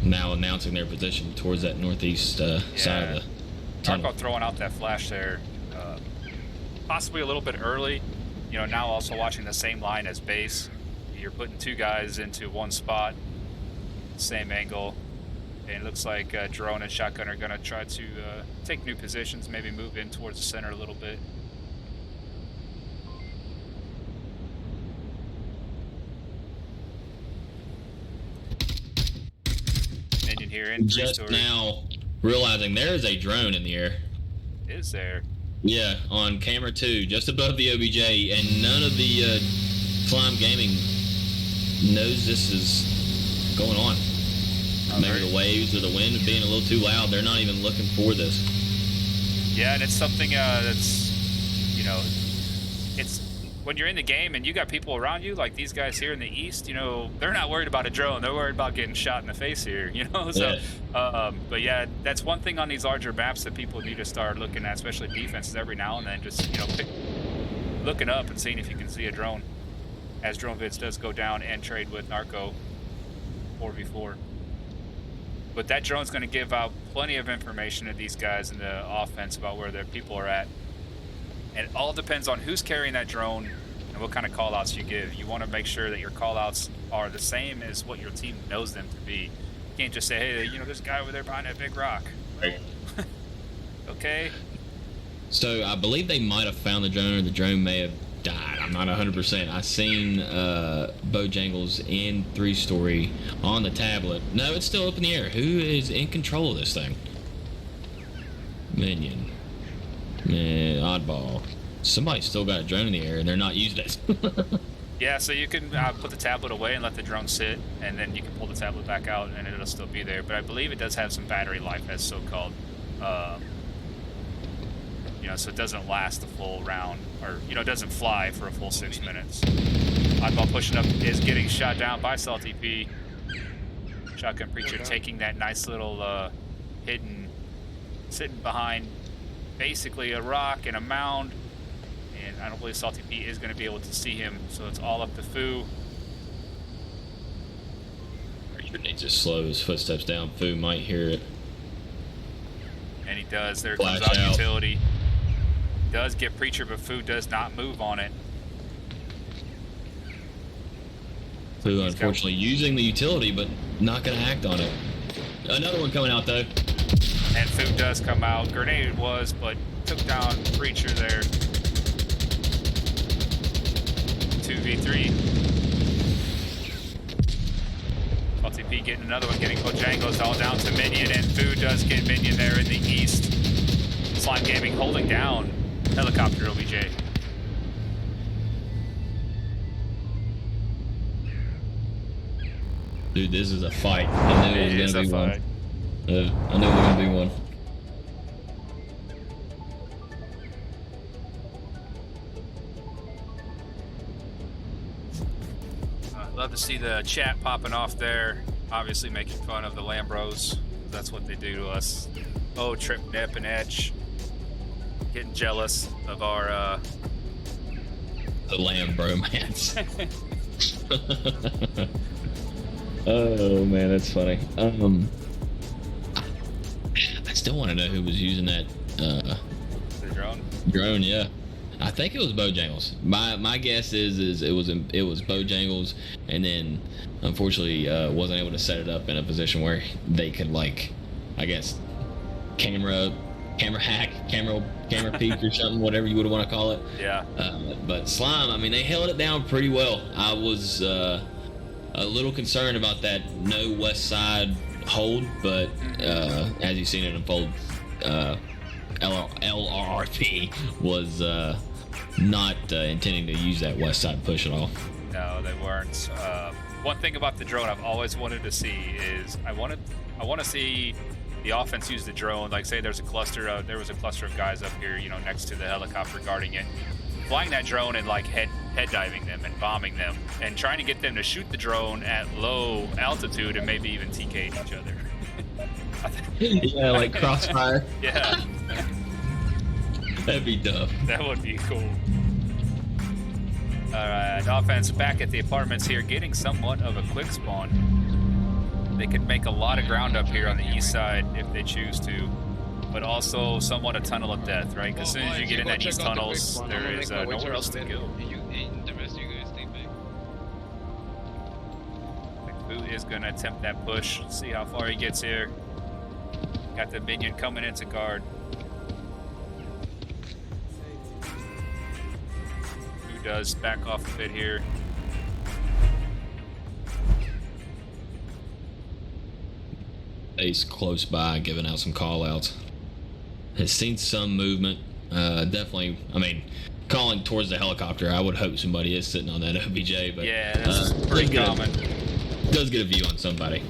now announcing their position towards that northeast side of the tunnel. Narco throwing out that flash there, possibly a little bit early. Now also watching the same line as Base. You're putting 2 guys into one spot, same angle, and it looks like Drone and Shotgun are going to try to take new positions, maybe move in towards the center a little bit. Minion here in Just 3-story. now realizing there is a drone in the air. Is there? Yeah, on camera 2, just above the OBJ, and none of the Slime Gaming knows this is going on. Maybe the waves or the wind being a little too loud. They're not even looking for this. Yeah, and it's something that's, it's when you're in the game and you got people around you, like these guys here in the east, they're not worried about a drone. They're worried about getting shot in the face here, So, Yeah. But yeah, that's one thing on these larger maps that people need to start looking at, especially defenses every now and then. Just looking up and seeing if you can see a drone, as Drone Vids does go down and trade with Narco 4v4. But that drone's going to give out plenty of information to these guys in the offense about where their people are at. And it all depends on who's carrying that drone and what kind of call-outs you give. You want to make sure that your call-outs are the same as what your team knows them to be. You can't just say, hey, you know, there's a guy over there behind that big rock. Right. Okay. So I believe they might have found the drone, or the drone may have died. I'm not 100%. I seen Bojangles in 3-story on the tablet. No, it's still up in the air. Who is in control of this thing? Minion. Man, oddball. Somebody still got a drone in the air and they're not using it. Yeah, so you can put the tablet away and let the drone sit, and then you can pull the tablet back out and it'll still be there. But I believe it does have some battery life, as so-called. You know, so it doesn't last the full round, or, you know, it doesn't fly for a full 6 minutes. Oddball pushing up is getting shot down by Salty P. Shotgun Preacher taking that nice little hidden, sitting behind basically a rock and a mound. And I don't believe Salty P is going to be able to see him, so it's all up to Foo. Preacher needs to slow his footsteps down. Foo might hear it. And he does. There Flash comes out out. utility. Does get Preacher, but Foo does not move on it. Foo, unfortunately, using the utility, but not going to act on it. Another one coming out, though. And Foo does come out. Grenade was, but took down Preacher there. 2v3. Salty P getting another one, getting Bojangles all down to Minion, and Foo does get Minion there in the east. Slime Gaming holding down Helicopter OBJ. Dude, this is a fight. I knew it was going to be one. I knew it was going to be one. Love to see the chat popping off there. Obviously making fun of the Lambros. That's what they do to us. Oh, Trip, Nip, and Etch. Getting jealous of our, The lamb bromance. Oh, man, that's funny. I still want to know who was using that, the drone. drone, yeah. I think it was Bojangles. My guess is it was Bojangles, and then unfortunately wasn't able to set it up in a position where they could, like, I guess camera hack, camera peek or something, whatever you would want to call it. Yeah. But Slime, I mean, they held it down pretty well. I was a little concerned about that no west side hold, but as you've seen it unfold, L.R.R.P was not intending to use that west side push at all. No, they weren't. One thing about the drone I've always wanted to see is I want to see the offense use the drone. Like, say there was a cluster of guys up here, you know, next to the helicopter guarding it, flying that drone and like head diving them and bombing them and trying to get them to shoot the drone at low altitude and maybe even TK each other. Yeah, like crossfire. Yeah. That'd be tough. That would be cool. Alright, offense back at the apartments here, getting somewhat of a quick spawn. They could make a lot of ground up here on the east side if they choose to, but also somewhat a tunnel of death, right? Because as soon as you get in that east tunnels, there is nowhere else to go. Who is going to attempt that push? See how far he gets here. Got the minion coming into guard. Who does back off a bit here. Ace close by, giving out some call outs. Has seen some movement. Definitely, I mean, calling towards the helicopter. I would hope somebody is sitting on that OBJ, but Yeah, that's pretty common. Does get a view on somebody.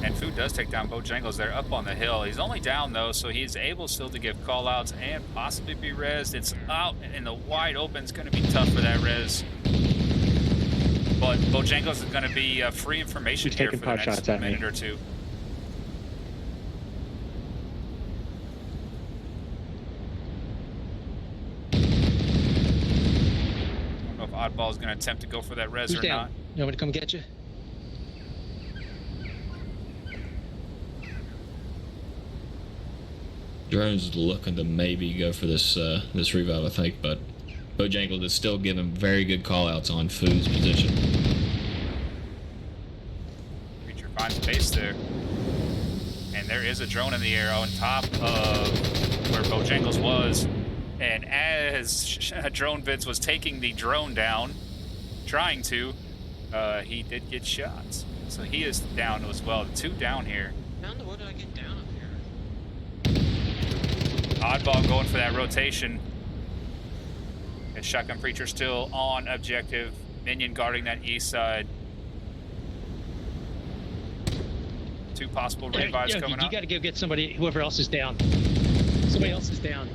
And Food does take down Bojangles there up on the hill. He's only down though, so he's able still to give call outs and possibly be rezzed. It's out in the wide open. It's going to be tough for that res. But Bojangles is going to be free information He's here taking for the pot next shots at minute me. or two. I don't know if Oddball is going to attempt to go for that res Who's or down? not. You want me to come get you? Drone's looking to maybe go for this this revive, I think, but Bojangles is still giving very good call-outs on Food's position. Creature finds base there. And there is a drone in the air on top of where Bojangles was. And as Drone Vids was taking the drone down, trying to, he did get shot. So he is down as well. 2 down here. How in the world did I get down up here? Oddball going for that rotation. And Shotgun Preacher still on objective. Minion guarding that east side. 2 possible revives coming up. You gotta go get somebody, whoever else is down. Somebody else is down.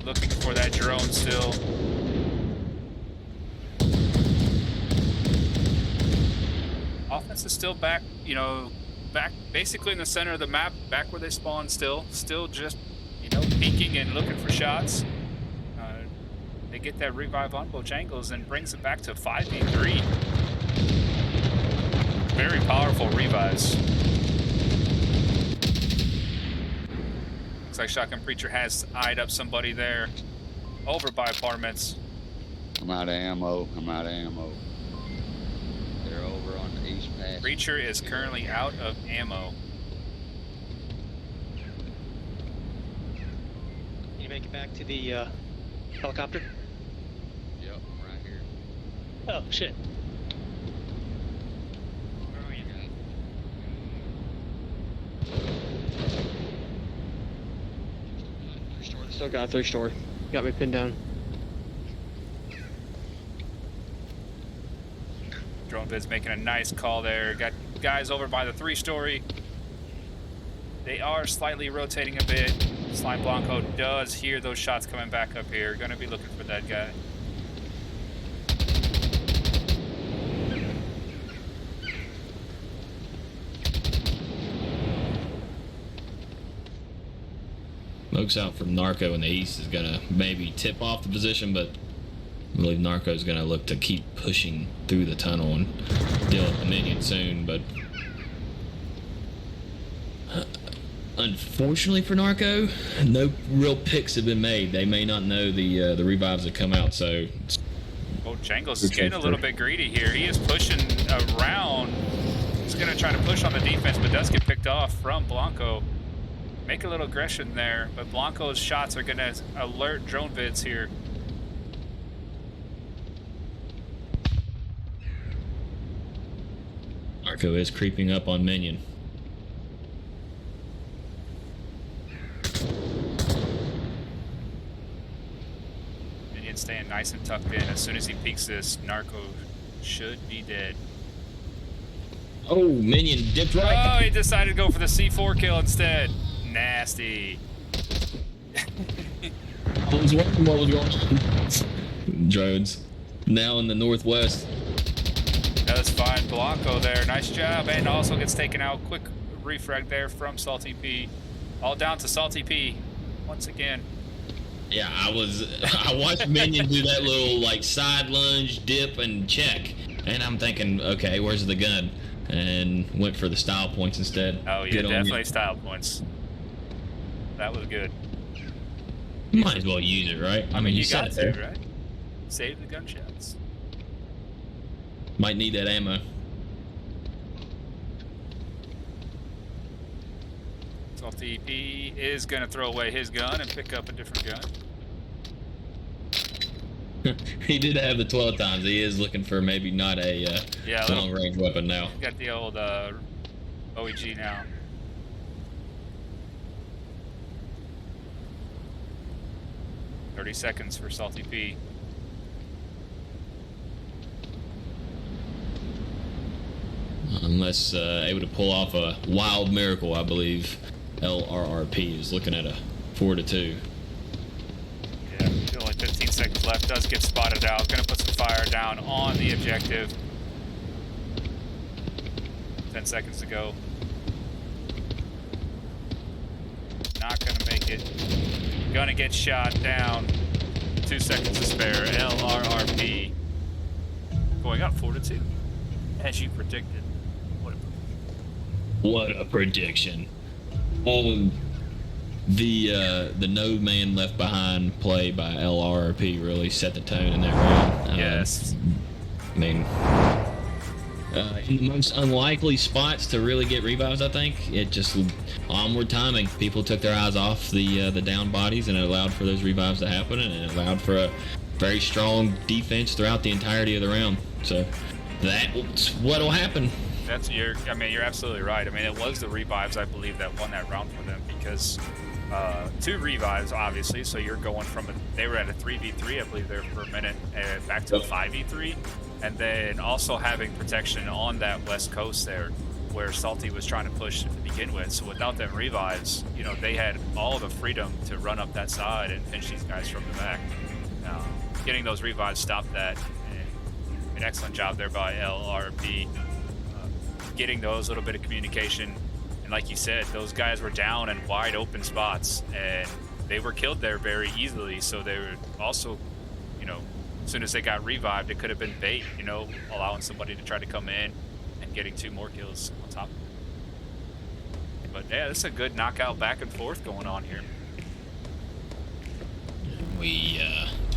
Looking for that drone still. Offense is still back, you know, back basically in the center of the map, back where they spawn still. Still just, you know, peeking and looking for shots. They get that revive on Bojangles and brings it back to 5v3. Very powerful revives. Looks like Shotgun Preacher has eyed up somebody there over by apartments. I'm out of ammo. They're over on the east pass. Preacher is currently out of ammo. Can you make it back to the helicopter? Yep, I'm right here. Oh, shit. Where are you guys? Still got 3 store. Got me pinned down. Drone Vid's making a nice call there. Got guys over by the 3-story. They are slightly rotating a bit. Slime Blanco does hear those shots coming back up here. Gonna be looking for that guy. Smokes out from Narco in the east is gonna maybe tip off the position, but I believe Narco's gonna look to keep pushing through the tunnel and deal with the minion soon, but unfortunately for Narco, no real picks have been made. They may not know the revives that come out, so Bojangles is getting a little bit greedy here. He is pushing around. He's gonna try to push on the defense, but does get picked off from Blanco. Make a little aggression there, but Blanco's shots are gonna alert Drone Vids here. Narco is creeping up on Minion. Minion staying nice and tucked in. As soon as he peeks this, Narco should be dead. Oh, Minion dipped right. Oh, he decided to go for the C4 kill instead. Nasty. I was wondering what was going on. Drones. Now in the northwest. That was fine. Blanco there. Nice job. And also gets taken out. Quick refrag there from Salty P. All down to Salty P once again. Yeah, I watched Minion do that little like side lunge, dip, and check. And I'm thinking, okay, where's the gun? And went for the style points instead. Oh yeah, definitely style points. That was good. You might as well use it, right? I mean, you said got it to, there. right? Save the gunshots. Might need that ammo. Salty P is going to throw away his gun and pick up a different gun. He did have the 12 times. He is looking for maybe not a long range weapon now. Got the old OEG now. "30 seconds for Salty P." Unless able to pull off a wild miracle, I believe L.R.R.P is looking at a 4-2. Yeah, only 15 seconds left. Does get spotted out. Gonna put some fire down on the objective. 10 seconds to go. Not gonna make it. Gonna get shot down. 2 seconds to spare. L.R.R.P. going up 4-2, as you predicted. What a prediction. The No Man Left Behind play by L.R.R.P really set the tone in that round. Yes. I mean, in the most unlikely spots to really get revives, I think it just onward timing. People took their eyes off the down bodies, and it allowed for those revives to happen, and it allowed for a very strong defense throughout the entirety of the round. So that's what'll happen. You're absolutely right. I mean, it was the revives, I believe, that won that round for them because 2 revives, obviously. So you're going from they were at a 3v3, I believe, there for a minute, and back to a 5v3, and then also having protection on that west coast there, where Salty was trying to push to begin with. So without them revives, they had all the freedom to run up that side and pinch these guys from the back. Getting those revives stopped that. And an excellent job there by L.R.R.P. Getting those little bit of communication, and like you said, those guys were down in wide open spots, and they were killed there very easily. So they were also, as soon as they got revived, it could have been bait, allowing somebody to try to come in and getting 2 more kills on top. But yeah, this is a good knockout back and forth going on here. We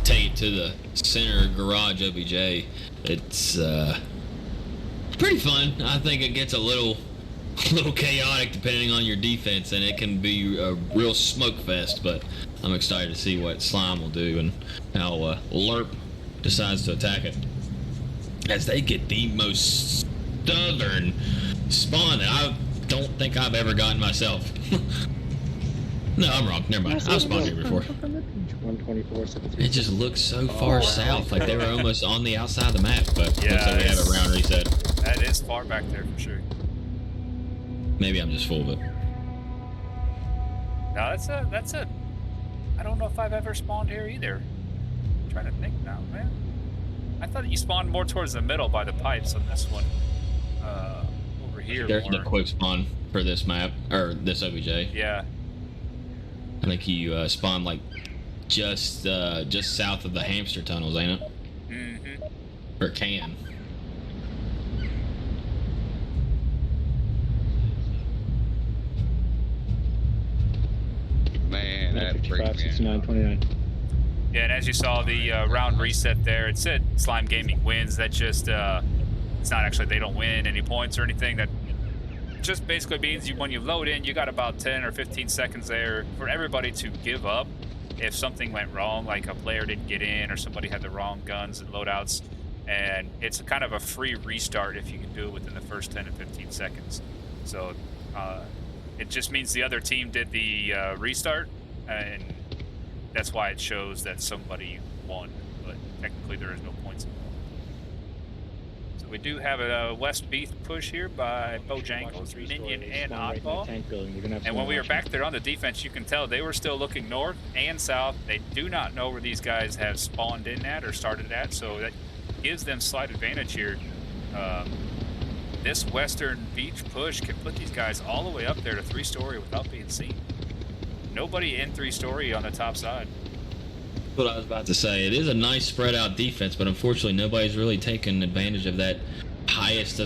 take it to the center garage OBJ. It's pretty fun. I think it gets a little chaotic depending on your defense, and it can be a real smoke fest, but I'm excited to see what Slime will do and how L.R.R.P decides to attack it, as they get the most stubborn spawn that I don't think I've ever gotten myself. No, I'm wrong. Never mind. I've spawned here before. 124. It just looks so far south, like they were almost on the outside of the map, but Yeah, looks like we have a round reset. That is far back there for sure. Maybe I'm just full of it. No, that's a. I don't know if I've ever spawned here either. I'm trying to think now, man. I thought you spawned more towards the middle by the pipes on this one. Over here. There's more. the quick spawn for this map, or this OBJ. Yeah. I think you spawn like just south of the hamster tunnels, ain't it? Mm-hmm. Or can. Man, that 55, freaked me 69, out. 29. Yeah, and as you saw the round reset there, it said Slime Gaming wins. That just it's not actually they don't win any points or anything. That just basically means when you load in, you got about 10 or 15 seconds there for everybody to give up if something went wrong, like a player didn't get in or somebody had the wrong guns and loadouts. And it's kind of a free restart if you can do it within the first 10 to 15 seconds. So it just means the other team did the restart, and that's why it shows that somebody won. But technically there is no points involved. So we do have a West Beef push here by Bojangles, Minion, and Oddball. And when we were back there on the defense, you can tell they were still looking north and south. They do not know where these guys have spawned in at or started at, so that gives them slight advantage here. This western beach push can put these guys all the way up there to 3-story without being seen. Nobody in 3-story on the top side. That's what I was about to say. It is a nice spread out defense, but unfortunately nobody's really taken advantage of that highest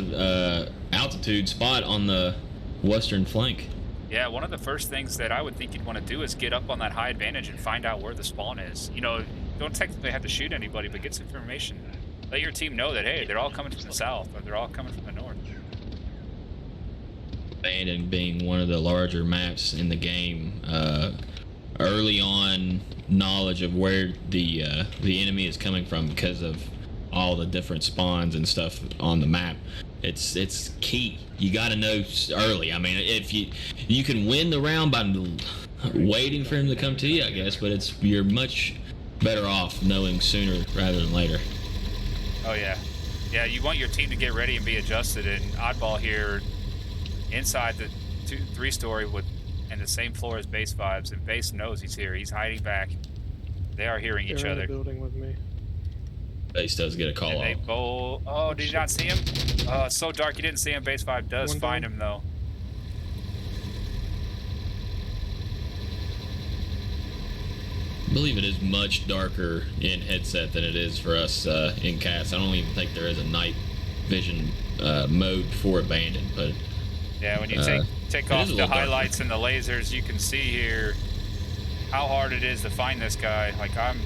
altitude spot on the western flank. Yeah, one of the first things that I would think you'd want to do is get up on that high advantage and find out where the spawn is. Don't technically have to shoot anybody, but get some information. Let your team know that, hey, they're all coming from the south or they're all coming from the north. Abandon being one of the larger maps in the game, early on knowledge of where the enemy is coming from because of all the different spawns and stuff on the map. It's key. You got to know early. I mean, if you can win the round by waiting for him to come to you, I guess, but you're much better off knowing sooner rather than later. Oh yeah, yeah. You want your team to get ready and be adjusted. And Oddball here, inside the 3-story and the same floor as Base Vibes, and Base knows he's here. He's hiding back. They are hearing each other. In the building with me. Base does get a call And they off. bowl. Oh, did you not see him? Oh, it's so dark you didn't see him. Base 5 does find him though. I believe it is much darker in headset than it is for us in cast. I don't even think there is a night vision mode for Abandoned, but Yeah, when you take it is off a the little darker. highlights and the lasers, you can see here how hard it is to find this guy. Like, I'm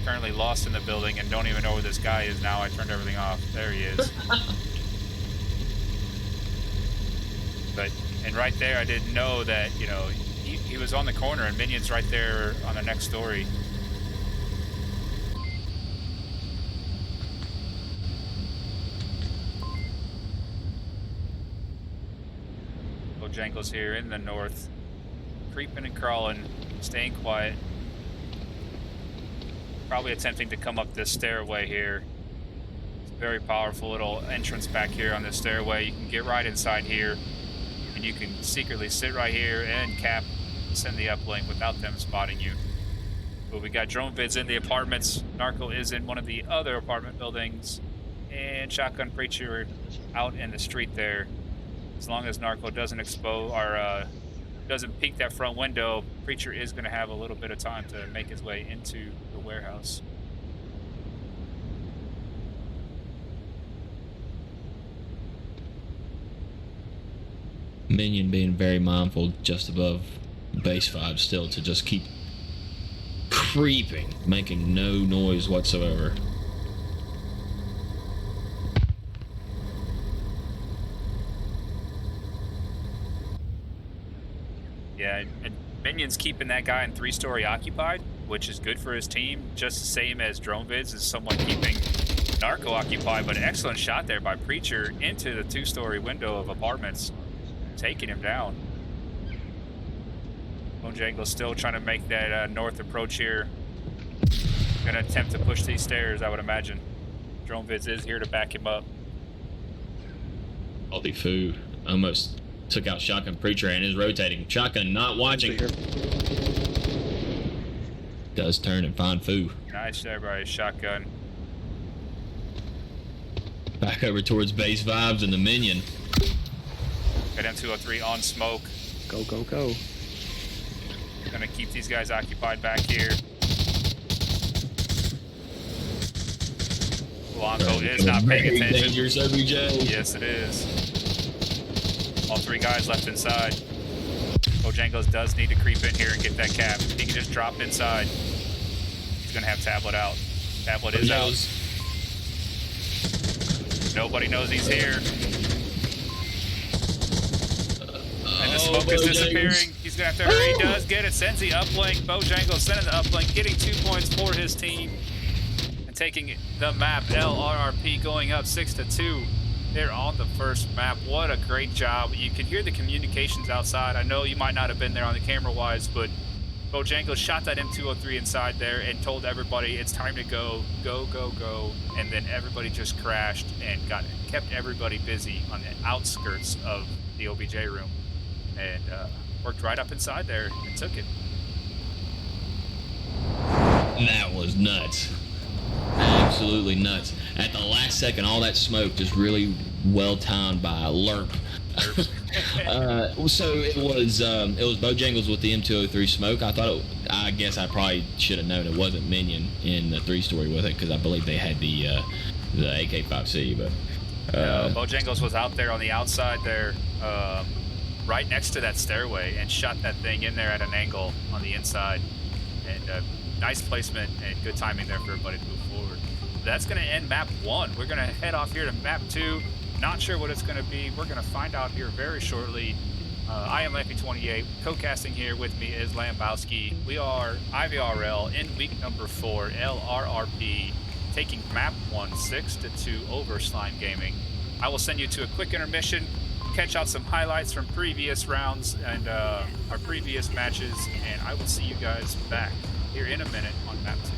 currently lost in the building and don't even know where this guy is now. I turned everything off. There he is. And right there, I didn't know that, you know, he was on the corner and Minion's right there on the next story. Bojangles here in the north, creeping and crawling, staying quiet. Probably attempting to come up this stairway here. It's a very powerful little entrance back here on this stairway. You can get right inside here, and you can secretly sit right here and cap, send the uplink without them spotting you. But we got drone vids in the apartments. Narco is in one of the other apartment buildings, and Shotgun Preacher out in the street there. As long as Narco doesn't expose or doesn't peek that front window, Preacher is going to have a little bit of time to make his way into the warehouse. Minion being very mindful just above base 5 still to just keep creeping, making no noise whatsoever. Yeah, and Minion's keeping that guy in 3-story occupied, which is good for his team. Just the same as drone vids is someone keeping Narco occupied, but an excellent shot there by Preacher into the 2-story window of apartments, taking him down. Bojangles still trying to make that north approach here. Gonna attempt to push these stairs, I would imagine. Drone vids is here to back him up. Salty Foo almost took out Shotgun Preacher and is rotating. Shotgun not watching. Does turn and find Foo. Nice there by Shotgun. Back over towards base vibes and the Minion. Got M203 on smoke. Go, go, go. Gonna keep these guys occupied back here. Blanco is not paying attention. Dangerous OBJ. Yes, it is. All 3 guys left inside. Bojangles does need to creep in here and get that cap. He can just drop inside. He's gonna have Tablet out. Tablet is out. Nobody knows he's here. And the smoke is disappearing. He's gonna have to hurry. He does get it. Sends the uplink. Bojangles sending the uplink, getting 2 points for his team. And taking the map. L.R.R.P going up 6-2. They're on the first map. What a great job. You can hear the communications outside. I know you might not have been there on the camera wise, but Bojangles shot that M203 inside there and told everybody it's time to go, go, go, go. And then everybody just crashed and kept everybody busy on the outskirts of the OBJ room. And worked right up inside there and took it. That was nuts. Absolutely nuts. At the last second, all that smoke just really well timed by L.R.R.P. So it was Bojangles with the M203 smoke. I guess I probably should have known it wasn't Minion in the 3-story with it because I believe they had the AK-5C. But Bojangles was out there on the outside there, right next to that stairway, and shot that thing in there at an angle on the inside. And nice placement and good timing there for everybody to move forward. That's going to end map 1. We're going to head off here to map 2. Not sure what it's going to be. We're going to find out here very shortly. I am Lampy28. Co-casting here with me is Lambowski. We are IVRL in week number 4, L.R.R.P, taking map 1, 6-2 over Slime Gaming. I will send you to a quick intermission, catch out some highlights from previous rounds and our previous matches, and I will see you guys back here in a minute on map 2.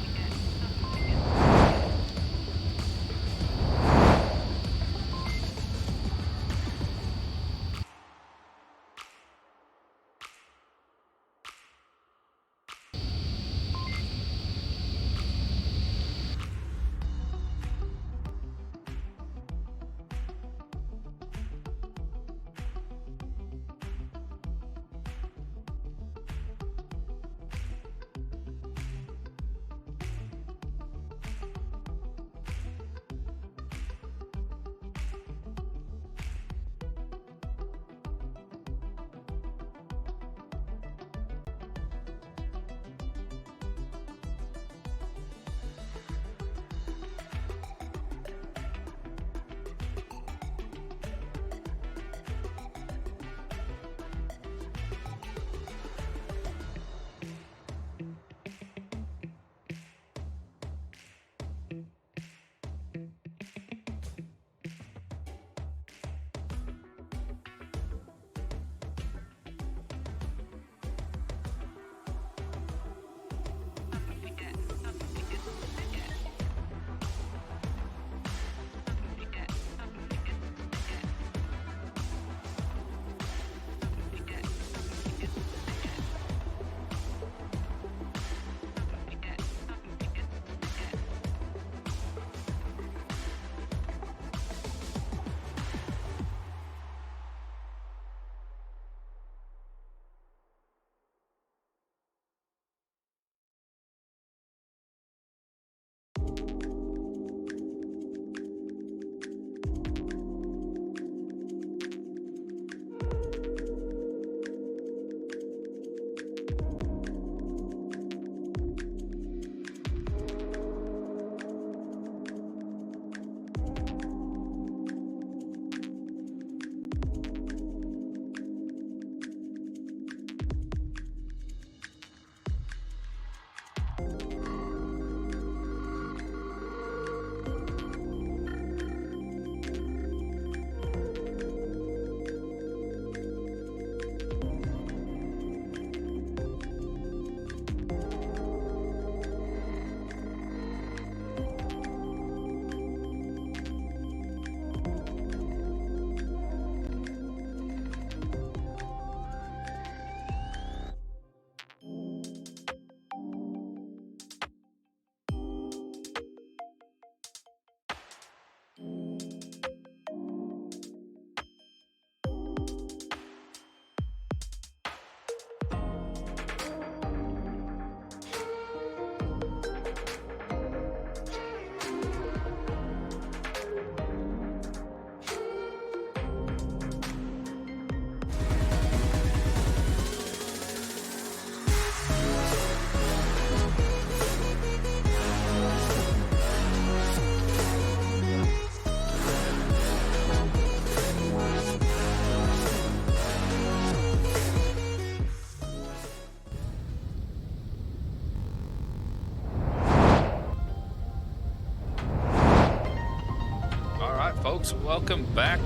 Folks, welcome back.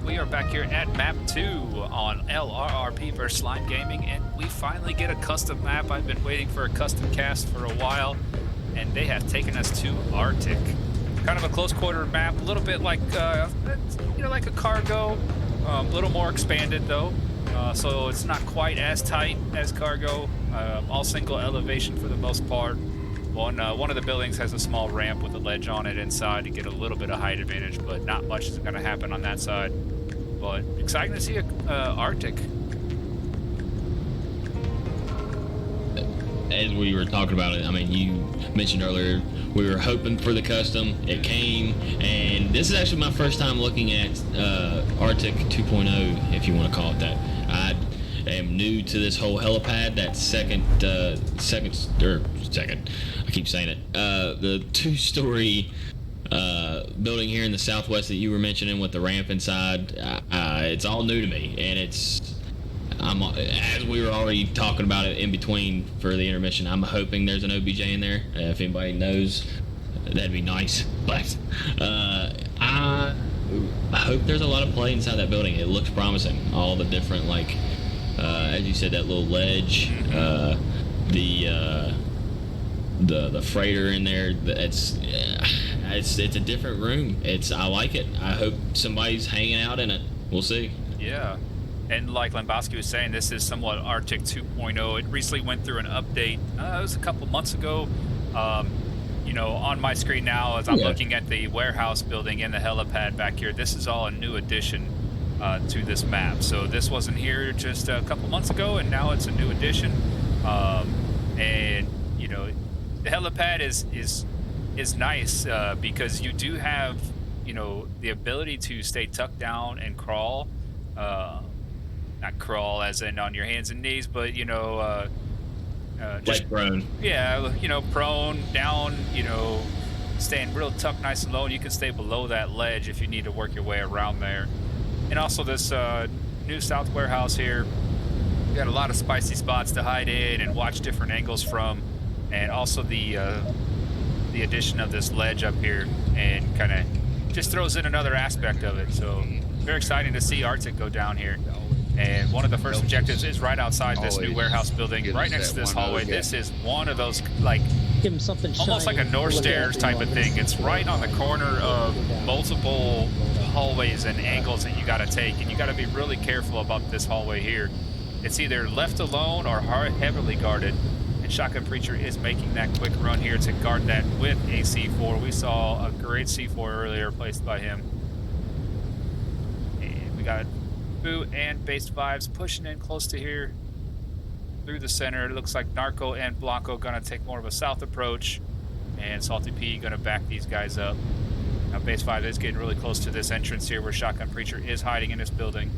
We are back here at map 2 on L.R.R.P versus Slime Gaming, and we finally get a custom map. I've been waiting for a custom cast for a while, and they have taken us to Arctic. Kind of a close quarter map, a little bit like, like a cargo, a little more expanded though. So it's not quite as tight as cargo. All single elevation for the most part. One of the buildings has a small ramp with a ledge on it inside to get a little bit of height advantage, but not much is going to happen on that side. But exciting to see Arctic. As we were talking about it, I mean, you mentioned earlier we were hoping for the custom. It came, and this is actually my first time looking at Arctic 2.0, if you want to call it that. I am new to this whole helipad. That second. I keep saying it. The two-story building here in the southwest that you were mentioning with the ramp inside. It's all new to me, and as we were already talking about it in between for the intermission, I'm hoping there's an OBJ in there. If anybody knows, that'd be nice. But I hope there's a lot of play inside that building. It looks promising. All the different, as you said, that little ledge, the freighter in there. It's a different room. I like it. I hope somebody's hanging out in it. We'll see. Yeah. And like Lembowski was saying, this is somewhat Arctic 2.0. It recently went through an update. It was a couple months ago. On my screen now, as I'm looking at the warehouse building and the helipad back here, this is all a new addition to this map. So this wasn't here just a couple months ago, and now it's a new addition. The helipad is nice because you do have, the ability to stay tucked down and crawl. Not crawl as in on your hands and knees, but just prone. Yeah, prone, down, staying real tucked, nice and low. And you can stay below that ledge if you need to work your way around there. And also this new south warehouse here, you got a lot of spicy spots to hide in and watch different angles from, and also the addition of this ledge up here, and kind of just throws in another aspect of it. So very exciting to see Arctic go down here. And one of the first objectives is right outside this new warehouse building, right next to this hallway. This is one of those, give him something almost like a North Stairs type of thing. It's right on the corner of multiple hallways and angles that you got to take, and you got to be really careful about this hallway here. It's either left alone or heavily guarded, and Shotgun Preacher is making that quick run here to guard that with a C4. We saw a great C4 earlier placed by him. And we got Boo and Based Vibes pushing in close to here through the center. It looks like Narco and Blanco gonna take more of a south approach, and Salty P gonna back these guys up. Now Base 5 is getting really close to this entrance here where Shotgun Preacher is hiding in this building.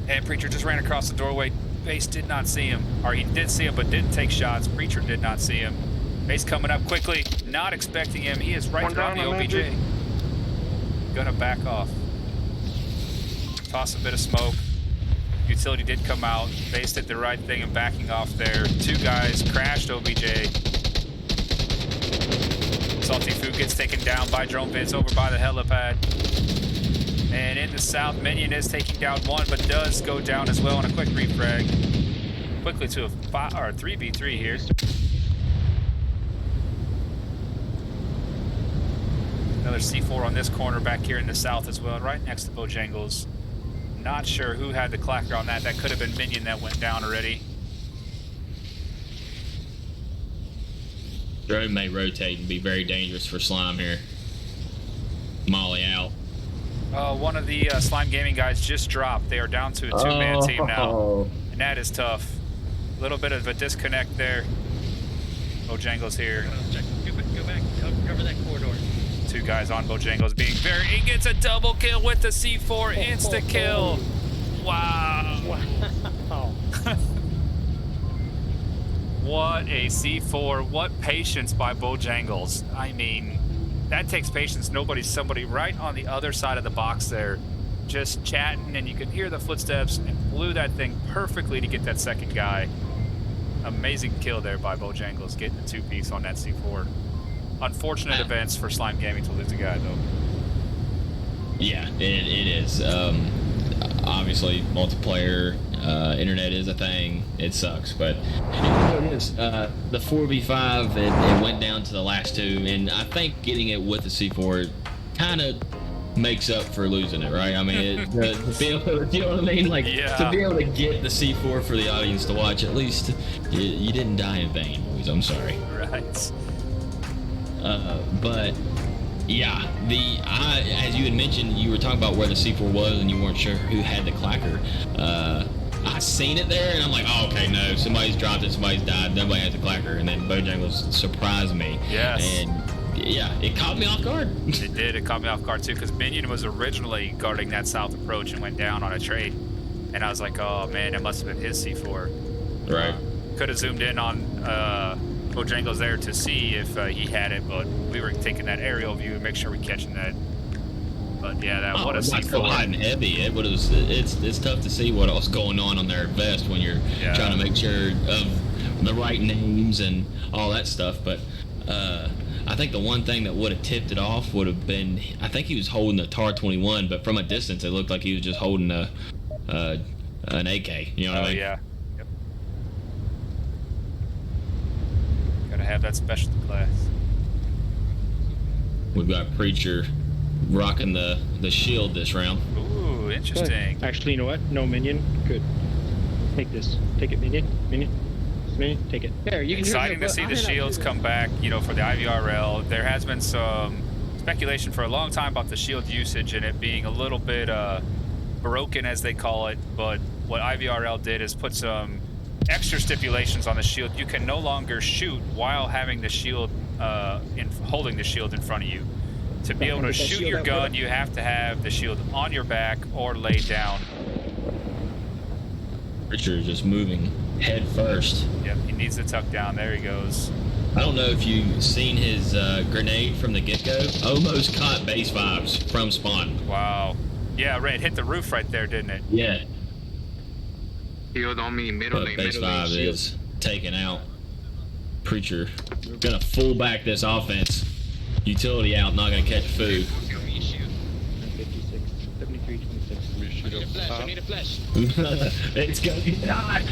And Preacher just ran across the doorway. Base did not see him, or he did see him but didn't take shots. Preacher did not see him. Base coming up quickly, not expecting him. He is right around the OBJ. Gonna back off. Toss a bit of smoke. Utility did come out. Base did the right thing and backing off there. Two guys crashed OBJ. Salty Food gets taken down by drone vids over by the helipad. And in the south, Minion is taking down one, but does go down as well on a quick refrag. Quickly to a 3v3 here. Another C4 on this corner back here in the south as well, right next to Bojangles. Not sure who had the clacker on that. That could have been Minion that went down already. Drone may rotate and be very dangerous for Slime here. Molly out. One of the Slime Gaming guys just dropped. They are down to a two-man team now. And that is tough. A little bit of a disconnect there. Bojangles here. Go back. Cover that corridor. Two guys on Bojangles being very... He gets a double kill with the C4. Insta-kill. Wow. Wow. What a C4. What patience by Bojangles. I mean, that takes patience. Somebody right on the other side of the box there just chatting, and you could hear the footsteps, and blew that thing perfectly to get that second guy. Amazing kill there by Bojangles, getting the two-piece on that C4. Unfortunate events for Slime Gaming to lose a guy, though. Yeah, it is. Obviously, multiplayer, internet is a thing. It sucks, but it is. The 4v5, it went down to the last two, and I think getting it with the C4 kind of makes up for losing it, right? I mean, to be able to, you know what I mean? Like, to be able to get the C4 for the audience to watch, at least you didn't die in vain, boys. I'm sorry. Right. But yeah, as you had mentioned, you were talking about where the C4 was, and you weren't sure who had the clacker. I seen it there, and I'm like, oh, okay, no, somebody's dropped it, somebody's died, nobody has a clacker, and then Bojangles surprised me. Yes. And yeah, it caught me off guard. It did. It caught me off guard too, because Minion was originally guarding that south approach and went down on a trade, and I was like, oh man, it must have been his C4. Right. Could have zoomed in on Bojangles there to see if he had it, but we were taking that aerial view to make sure we're catching that. But yeah, that what a it's C4. so hot and heavy. It's tough to see what else going on their vest when you're trying to make sure of the right names and all that stuff. But I think the one thing that would have tipped it off would have been, I think he was holding a TAR-21, but from a distance it looked like he was just holding an AK. You know what I mean? Yeah. Yep. Gotta have that specialty class. We've got Preacher rocking the shield this round. Ooh, interesting. Actually, you know what? No Minion. Good. Take this. Take it, Minion. Minion. Take it. There, you can. Exciting to see the shields come back, you know, for the IVRL. There has been some speculation for a long time about the shield usage and it being a little bit broken, as they call it. But what IVRL did is put some extra stipulations on the shield. You can no longer shoot while having the shield, holding the shield in front of you. To be able to shoot your gun, you have to have the shield on your back or laid down. Preacher is just moving head first. Yep, he needs to tuck down. There he goes. I don't know if you've seen his grenade from the get-go. Almost caught base vibes from spawn. Wow. Yeah, right. Hit the roof right there, didn't it? Yeah. Shield on me, middle But lane, base middle lane, five shield. is taken out. Preacher gonna full back this offense. Utility out, not gonna catch food. 56, 73, 26. I need a flash. It's gonna be hot.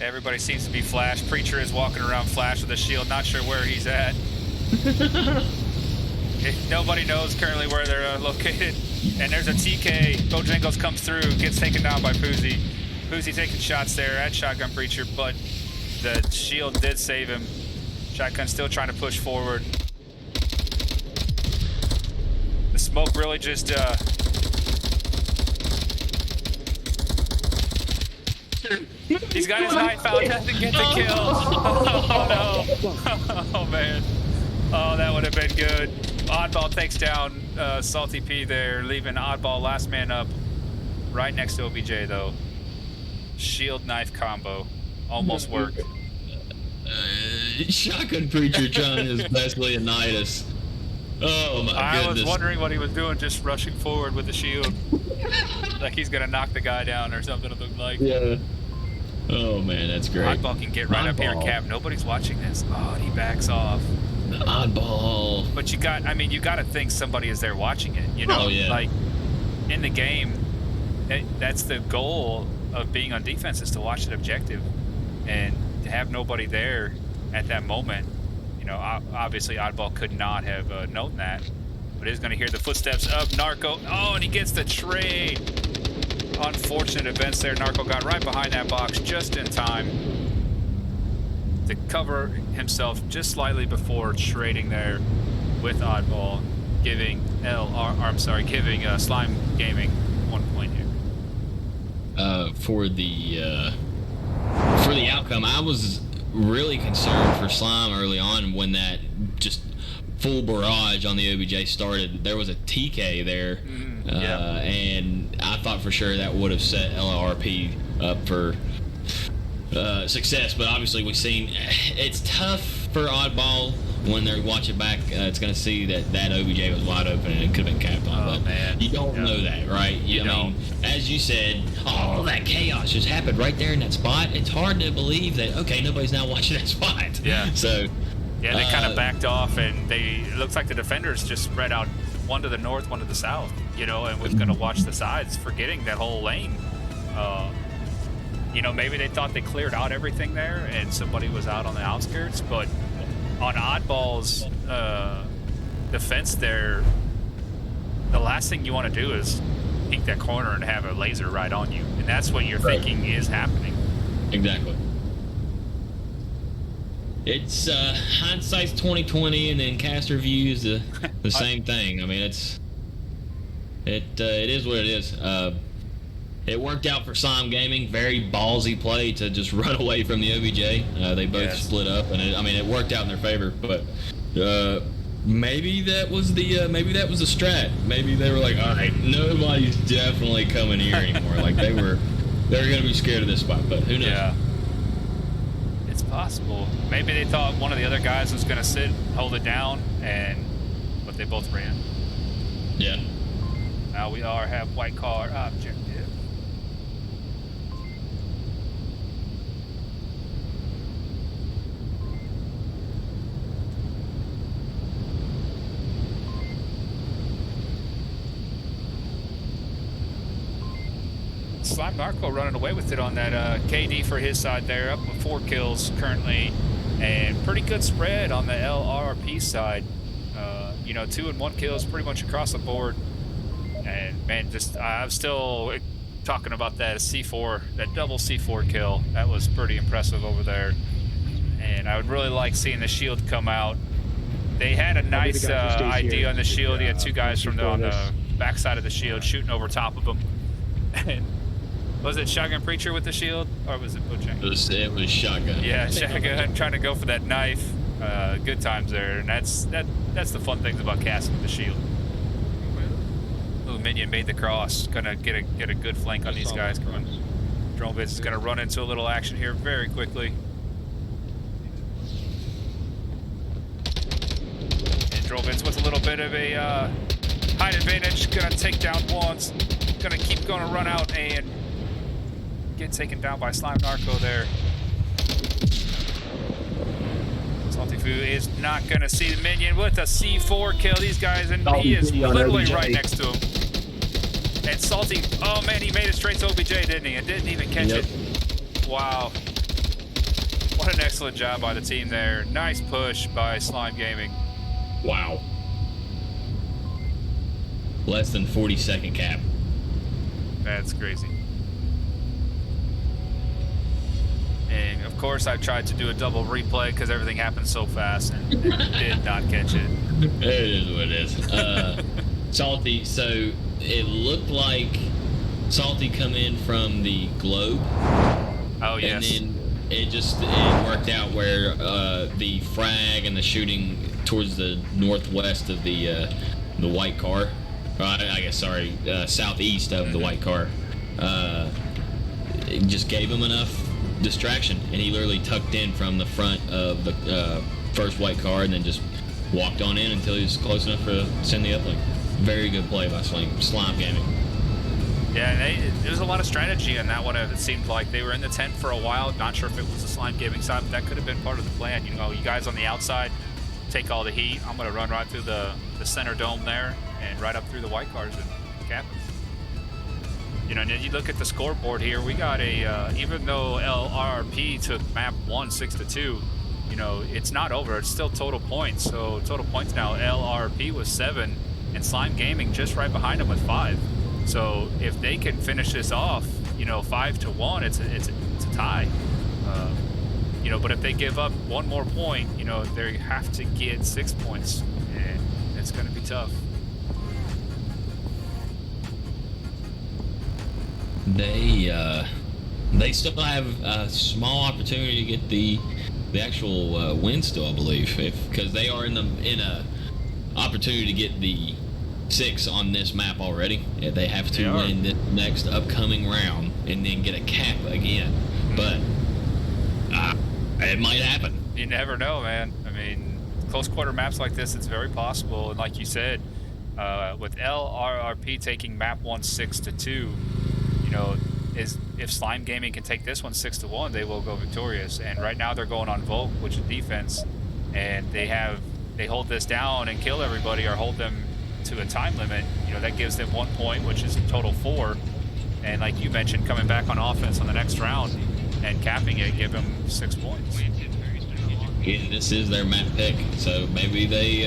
Everybody seems to be Flash. Preacher is walking around Flash with a shield, not sure where he's at. Nobody knows currently where they're located. And there's a TK. Bojangles comes through, gets taken down by Poozy. Poozy taking shots there at Shotgun Preacher, but the shield did save him. Shotgun still trying to push forward. The smoke really just he's got his knife out, doesn't get the kill. Oh no. Oh man. Oh, that would have been good. Oddball takes down Salty P there, leaving Oddball last man up right next to OBJ though. Shield knife combo. Almost worked. Shotgun Preacher trying his best Leonidas. Oh my I goodness. was wondering what he was doing, just rushing forward with the shield. Like he's gonna knock the guy down or something, it looked like. Yeah. Oh man, that's great. Oddball can get right up here, Cap. Nobody's watching this. Oh, and he backs off. Oddball. But you got to think somebody is there watching it, you know? Oh, yeah. Like, in the game, that's the goal of being on defense, is to watch an objective. And to have nobody there at that moment, you know, obviously Oddball could not have known that. But he's going to hear the footsteps of Narco. Oh, and he gets the trade. Unfortunate events there. Narco got right behind that box just in time to cover himself just slightly before trading there with Oddball, giving giving Slime Gaming 1 point here. For the outcome, I was really concerned for Slime early on when that just full barrage on the OBJ started. There was a TK there, and I thought for sure that would have set L.R.R.P up for success, but obviously we've seen it's tough for Oddball when they watch it back, it's going to see that OBJ was wide open and it could have been capped on. Oh, but man. you don't know that, right? I mean, as you said, all that chaos just happened right there in that spot. It's hard to believe that, okay, nobody's now watching that spot. Yeah. So, yeah, they kind of backed off, and it looks like the defenders just spread out, one to the north, one to the south, and was going to watch the sides, forgetting that whole lane. Maybe they thought they cleared out everything there and somebody was out on the outskirts, but on Oddball's defense there, the last thing you want to do is peek that corner and have a laser right on you, and that's what you're thinking is happening. Exactly. It's hindsight's 20/20, and then caster views the same thing. I mean, it is what it is. It worked out for Slime Gaming. Very ballsy play to just run away from the OBJ. They both split up, and it worked out in their favor. But maybe that was the strat. Maybe they were like, all right, nobody's definitely coming here anymore. Like they were gonna be scared of this spot. But who knows? Yeah, it's possible. Maybe they thought one of the other guys was gonna sit, hold it down, but they both ran. Yeah. Now we have white card objective. Slime Narco running away with it on that KD for his side there, up with 4 kills currently, and pretty good spread on the L.R.R.P side. 2 and 1 kills pretty much across the board. And man, I'm still talking about that C4, that double C4 kill. That was pretty impressive over there. And I would really like seeing the shield come out. They had a nice ID on the shield. He had 2 guys on the backside of the shield shooting over top of him. And was it Shotgun Preacher with the shield, or was it Bojang? It was Shotgun. Yeah, Shotgun trying to go for that knife. Good times there, and that's the fun things about casting with the shield. Ooh, Minion made the cross. Gonna get a good flank on these guys. Come on. Droneviz is gonna run into a little action here very quickly. And Droneviz with a little bit of a height advantage. Gonna take down ones. Gonna keep going to run out and get taken down by Slime Narco there. Salty Foo is not going to see the Minion with a C4 kill. These guys, and he is literally right next to him. And Salty, oh man, he made it straight to OBJ, didn't he? And didn't even catch it. Wow. What an excellent job by the team there. Nice push by Slime Gaming. Wow. Less than 40-second cap. That's crazy. And of course, I tried to do a double replay because everything happened so fast and did not catch it. It is what it is. Salty, so it looked like Salty come in from the globe. Oh, yes. And then it worked out where the frag and the shooting towards the northwest of the white car. I guess, sorry, southeast of the white car. It just gave him enough distraction, and he literally tucked in from the front of the first white car and then just walked on in until he was close enough to send the uplink. Very good play by Slime Gaming. Yeah, there was a lot of strategy on that one. It seemed like they were in the tent for a while. Not sure if it was the Slime Gaming side, but that could have been part of the plan. You guys on the outside take all the heat. I'm going to run right through the center dome there and right up through the white cars and cap them. And then you look at the scoreboard here. We got even though L.R.R.P took map 1 6-2, it's not over. It's still total points. So total points now, L.R.R.P was 7, and Slime Gaming just right behind them with 5. So if they can finish this off, 5-1, it's a tie. But if they give up one more point, they have to get 6 points, and it's going to be tough. They still have a small opportunity to get the actual win still, I believe, because they are in a opportunity to get the 6 on this map already. They have to win the next upcoming round and then get a cap again. But it might happen. You never know, man. I mean, close quarter maps like this, it's very possible. And like you said, with L.R.R.P taking map 1 6-2, you know, if Slime Gaming can take this one 6-1, they will go victorious. And right now they're going on Volk, which is defense, and they hold this down and kill everybody or hold them to a time limit. You know, that gives them 1 point, which is total 4. And like you mentioned, coming back on offense on the next round and capping it, give them 6 points. And this is their map pick, so maybe they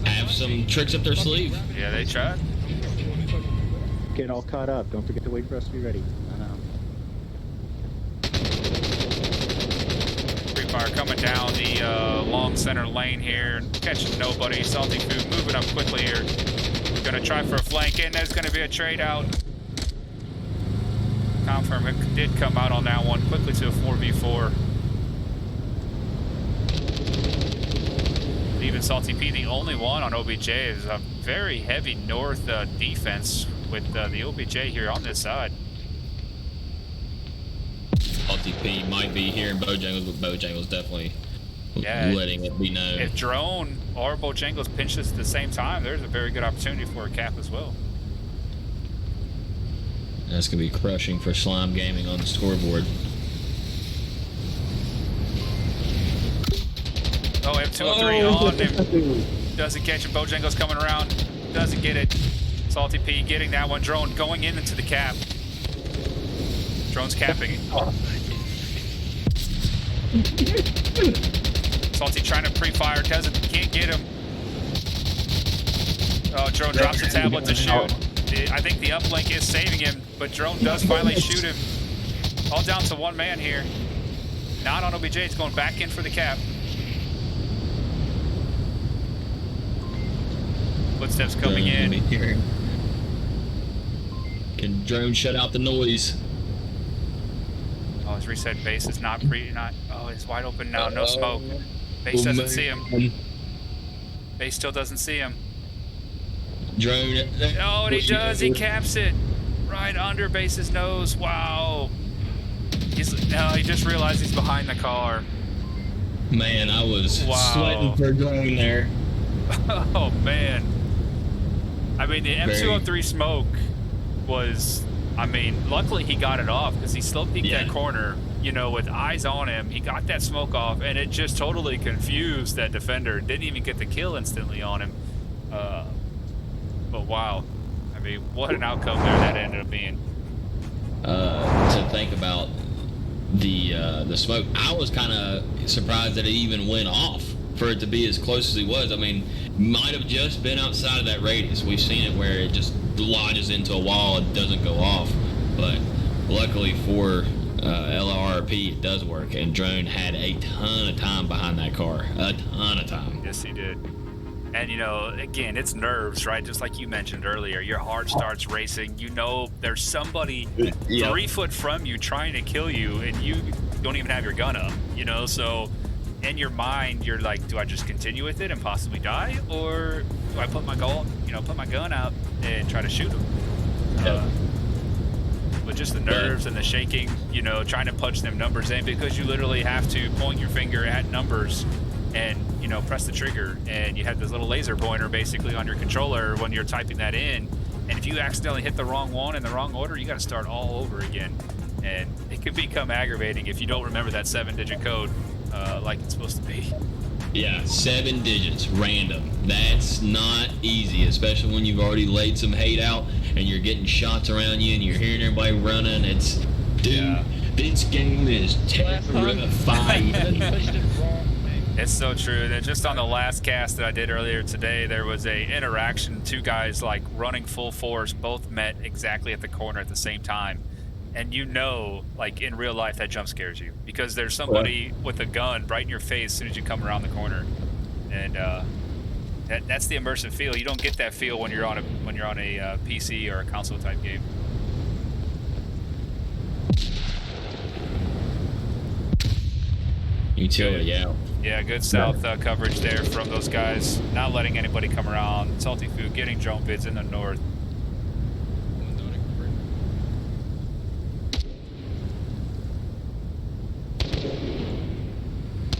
have some tricks up their sleeve. Yeah, they tried. Get all caught up. Don't forget to wait for us to be ready. Free Fire coming down the long center lane here, catching nobody. Salty Food moving up quickly here. Gonna try for a flank in. There's gonna be a trade out. Confirm it did come out on that one quickly to a 4v4. Even Salty P, the only one on OBJ, is a very heavy north defense with the OBJ here on this side. Salty P might be here in Bojangles, but Bojangles definitely letting it be known. If Drone or Bojangles pinch this at the same time, there's a very good opportunity for a cap as well. That's going to be crushing for Slime Gaming on the scoreboard. Oh, M203 on him. Doesn't catch him. Bojangles coming around. Doesn't get it. Salty P getting that one. Drone going into the cap. Drone's capping it. Salty trying to pre-fire. Can't get him. Oh, Drone drops the tablet to shoot. I think the uplink is saving him, but Drone does finally shoot him. All down to one man here. Not on OBJ. It's going back in for the cap. Footsteps coming in. Can Drone shut out the noise? Oh, his reset base is not. Oh, it's wide open now. No smoke. Base doesn't see him. Base still doesn't see him. Drone. Oh, and he does. He caps it right under Base's nose. Wow. He just realized he's behind the car. Man, I was sweating for Drone there. Oh man. I mean, the M203 smoke was, I mean, luckily he got it off because he slow peeked that corner, you know, with eyes on him. He got that smoke off, and it just totally confused that defender. Didn't even get the kill instantly on him. But wow. I mean, what an outcome there that ended up being. To think about the smoke, I was kind of surprised that it even went off for it to be as close as he was. I mean, might have just been outside of that radius. We've seen it where it just lodges into a wall and doesn't go off. But luckily for L.R.R.P, it does work. And Drone had a ton of time behind that car. A ton of time. Yes, he did. And, you know, again, it's nerves, right? Just like you mentioned earlier, your heart starts racing. You know there's somebody 3 foot from you trying to kill you, and you don't even have your gun up, you know? So in your mind, you're like, do I just continue with it and possibly die? Or do I put my gun out and try to shoot him? But just the nerves and the shaking, you know, trying to punch them numbers in, because you literally have to point your finger at numbers and, you know, press the trigger, and you have this little laser pointer basically on your controller when you're typing that in, and if you accidentally hit the wrong one in the wrong order, you got to start all over again, and it can become aggravating if you don't remember that 7-digit code like it's supposed to be. Yeah, 7 digits, random. That's not easy, especially when you've already laid some hate out and you're getting shots around you and you're hearing everybody running. It's, dude, this game is terrifying. It's so true. That just on the last cast that I did earlier today, there was a interaction. 2 guys like running full force, both met exactly at the corner at the same time. And you know, like in real life, that jump scares you because there's somebody with a gun right in your face as soon as you come around the corner, and that's the immersive feel. You don't get that feel when you're on a PC or a console type game. Utility out. Yeah, good south coverage there from those guys, not letting anybody come around. Salty Food getting drone bids in the north.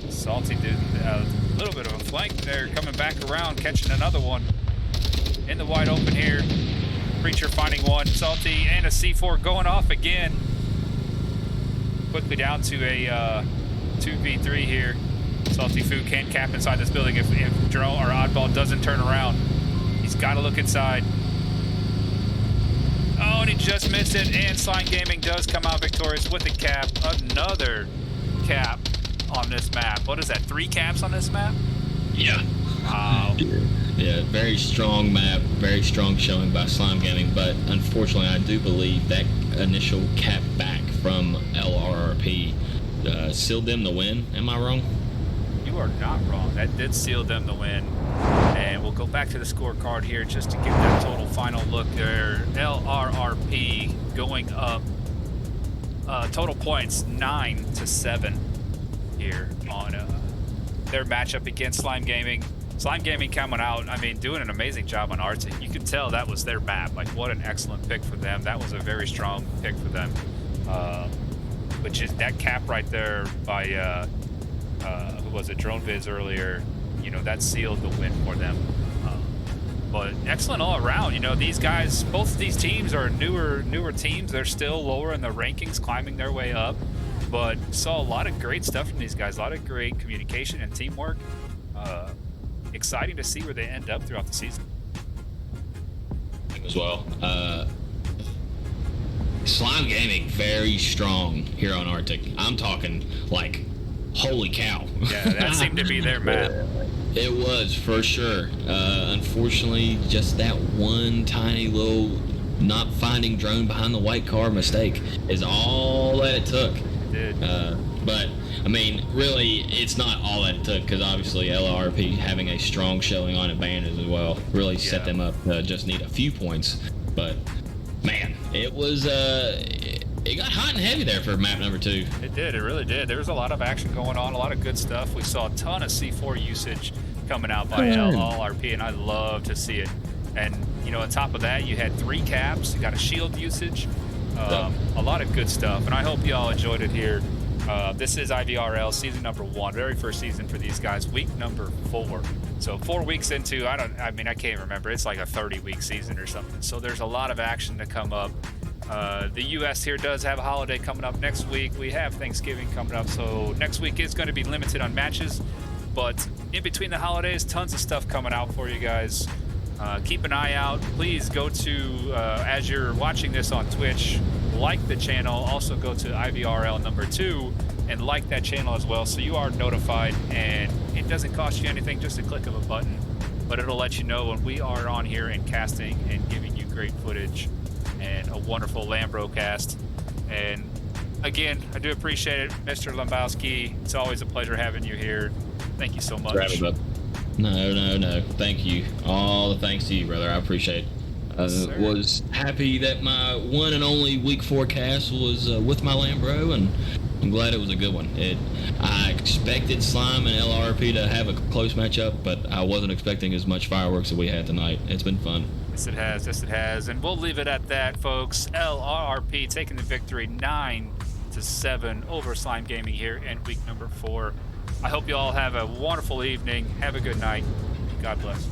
Salty did little bit of a flank there, coming back around, catching another one. In the wide open here. Preacher finding one. Salty and a C4 going off again. Quickly down to a 2v3 here. Salty Foo can't cap inside this building if Drone or Oddball doesn't turn around. He's got to look inside. Oh, and he just missed it. And Slime Gaming does come out victorious with a cap. Another cap on this map. What is that? 3 caps on this map? Yeah. Wow. Yeah, very strong map, very strong showing by Slime Gaming, but unfortunately I do believe that initial cap back from L.R.R.P. Sealed them the win. Am I wrong? You are not wrong. That did seal them the win. And we'll go back to the scorecard here just to give that total final look there. L.R.R.P. going up. Total points 9-7 here on their matchup against Slime Gaming. Slime Gaming coming out, I mean, doing an amazing job on Arctic. You can tell that was their map. Like, what an excellent pick for them. That was a very strong pick for them. But just that cap right there by, who was it, Drone Viz earlier, you know, that sealed the win for them. But excellent all around. You know, these guys, both of these teams are newer teams. They're still lower in the rankings, climbing their way up. But saw a lot of great stuff from these guys. A lot of great communication and teamwork. Exciting to see where they end up throughout the season. As well. Slime Gaming, very strong here on Arctic. I'm talking like, holy cow. Yeah, that seemed to be their map. It was, for sure. Unfortunately, just that one tiny little not finding drone behind the white car mistake is all that it took. It did. But, I mean, really, it's not all that it took, because obviously L.R.R.P. having a strong showing on Advantage as well really set them up to just need a few points. But, man, it was, it got hot and heavy there for map number 2. It did, it really did. There was a lot of action going on, a lot of good stuff. We saw a ton of C4 usage coming out by L.R.R.P., and I love to see it. And, you know, on top of that, you had 3 caps, you got a shield usage, a lot of good stuff. And I hope you all enjoyed it here. This is IVRL season number 1, very first season for these guys, week number 4. So 4 weeks into, I can't remember. It's like a 30-week season or something. So there's a lot of action to come up. The U.S. here does have a holiday coming up next week. We have Thanksgiving coming up. So next week is going to be limited on matches. But in between the holidays, tons of stuff coming out for you guys. Keep an eye out. Please go to, as you're watching this on Twitch, like the channel. Also go to IVRL number 2 and like that channel as well, so you are notified, and it doesn't cost you anything, just a click of a button, but it'll let you know when we are on here and casting and giving you great footage and a wonderful Lambro cast. And again, I do appreciate it, Mr. Lembowski. It's always a pleasure having you here. Thank you so much. No. Thank you. All the thanks to you, brother. I appreciate it. Was happy that my one and only week 4 cast was with my Lambro, and I'm glad it was a good one. I expected Slime and L.R.R.P. to have a close matchup, but I wasn't expecting as much fireworks that we had tonight. It's been fun. Yes, it has. Yes, it has. And we'll leave it at that, folks. L.R.R.P. taking the victory 9-7 over Slime Gaming here in week number 4. I hope you all have a wonderful evening. Have a good night. God bless.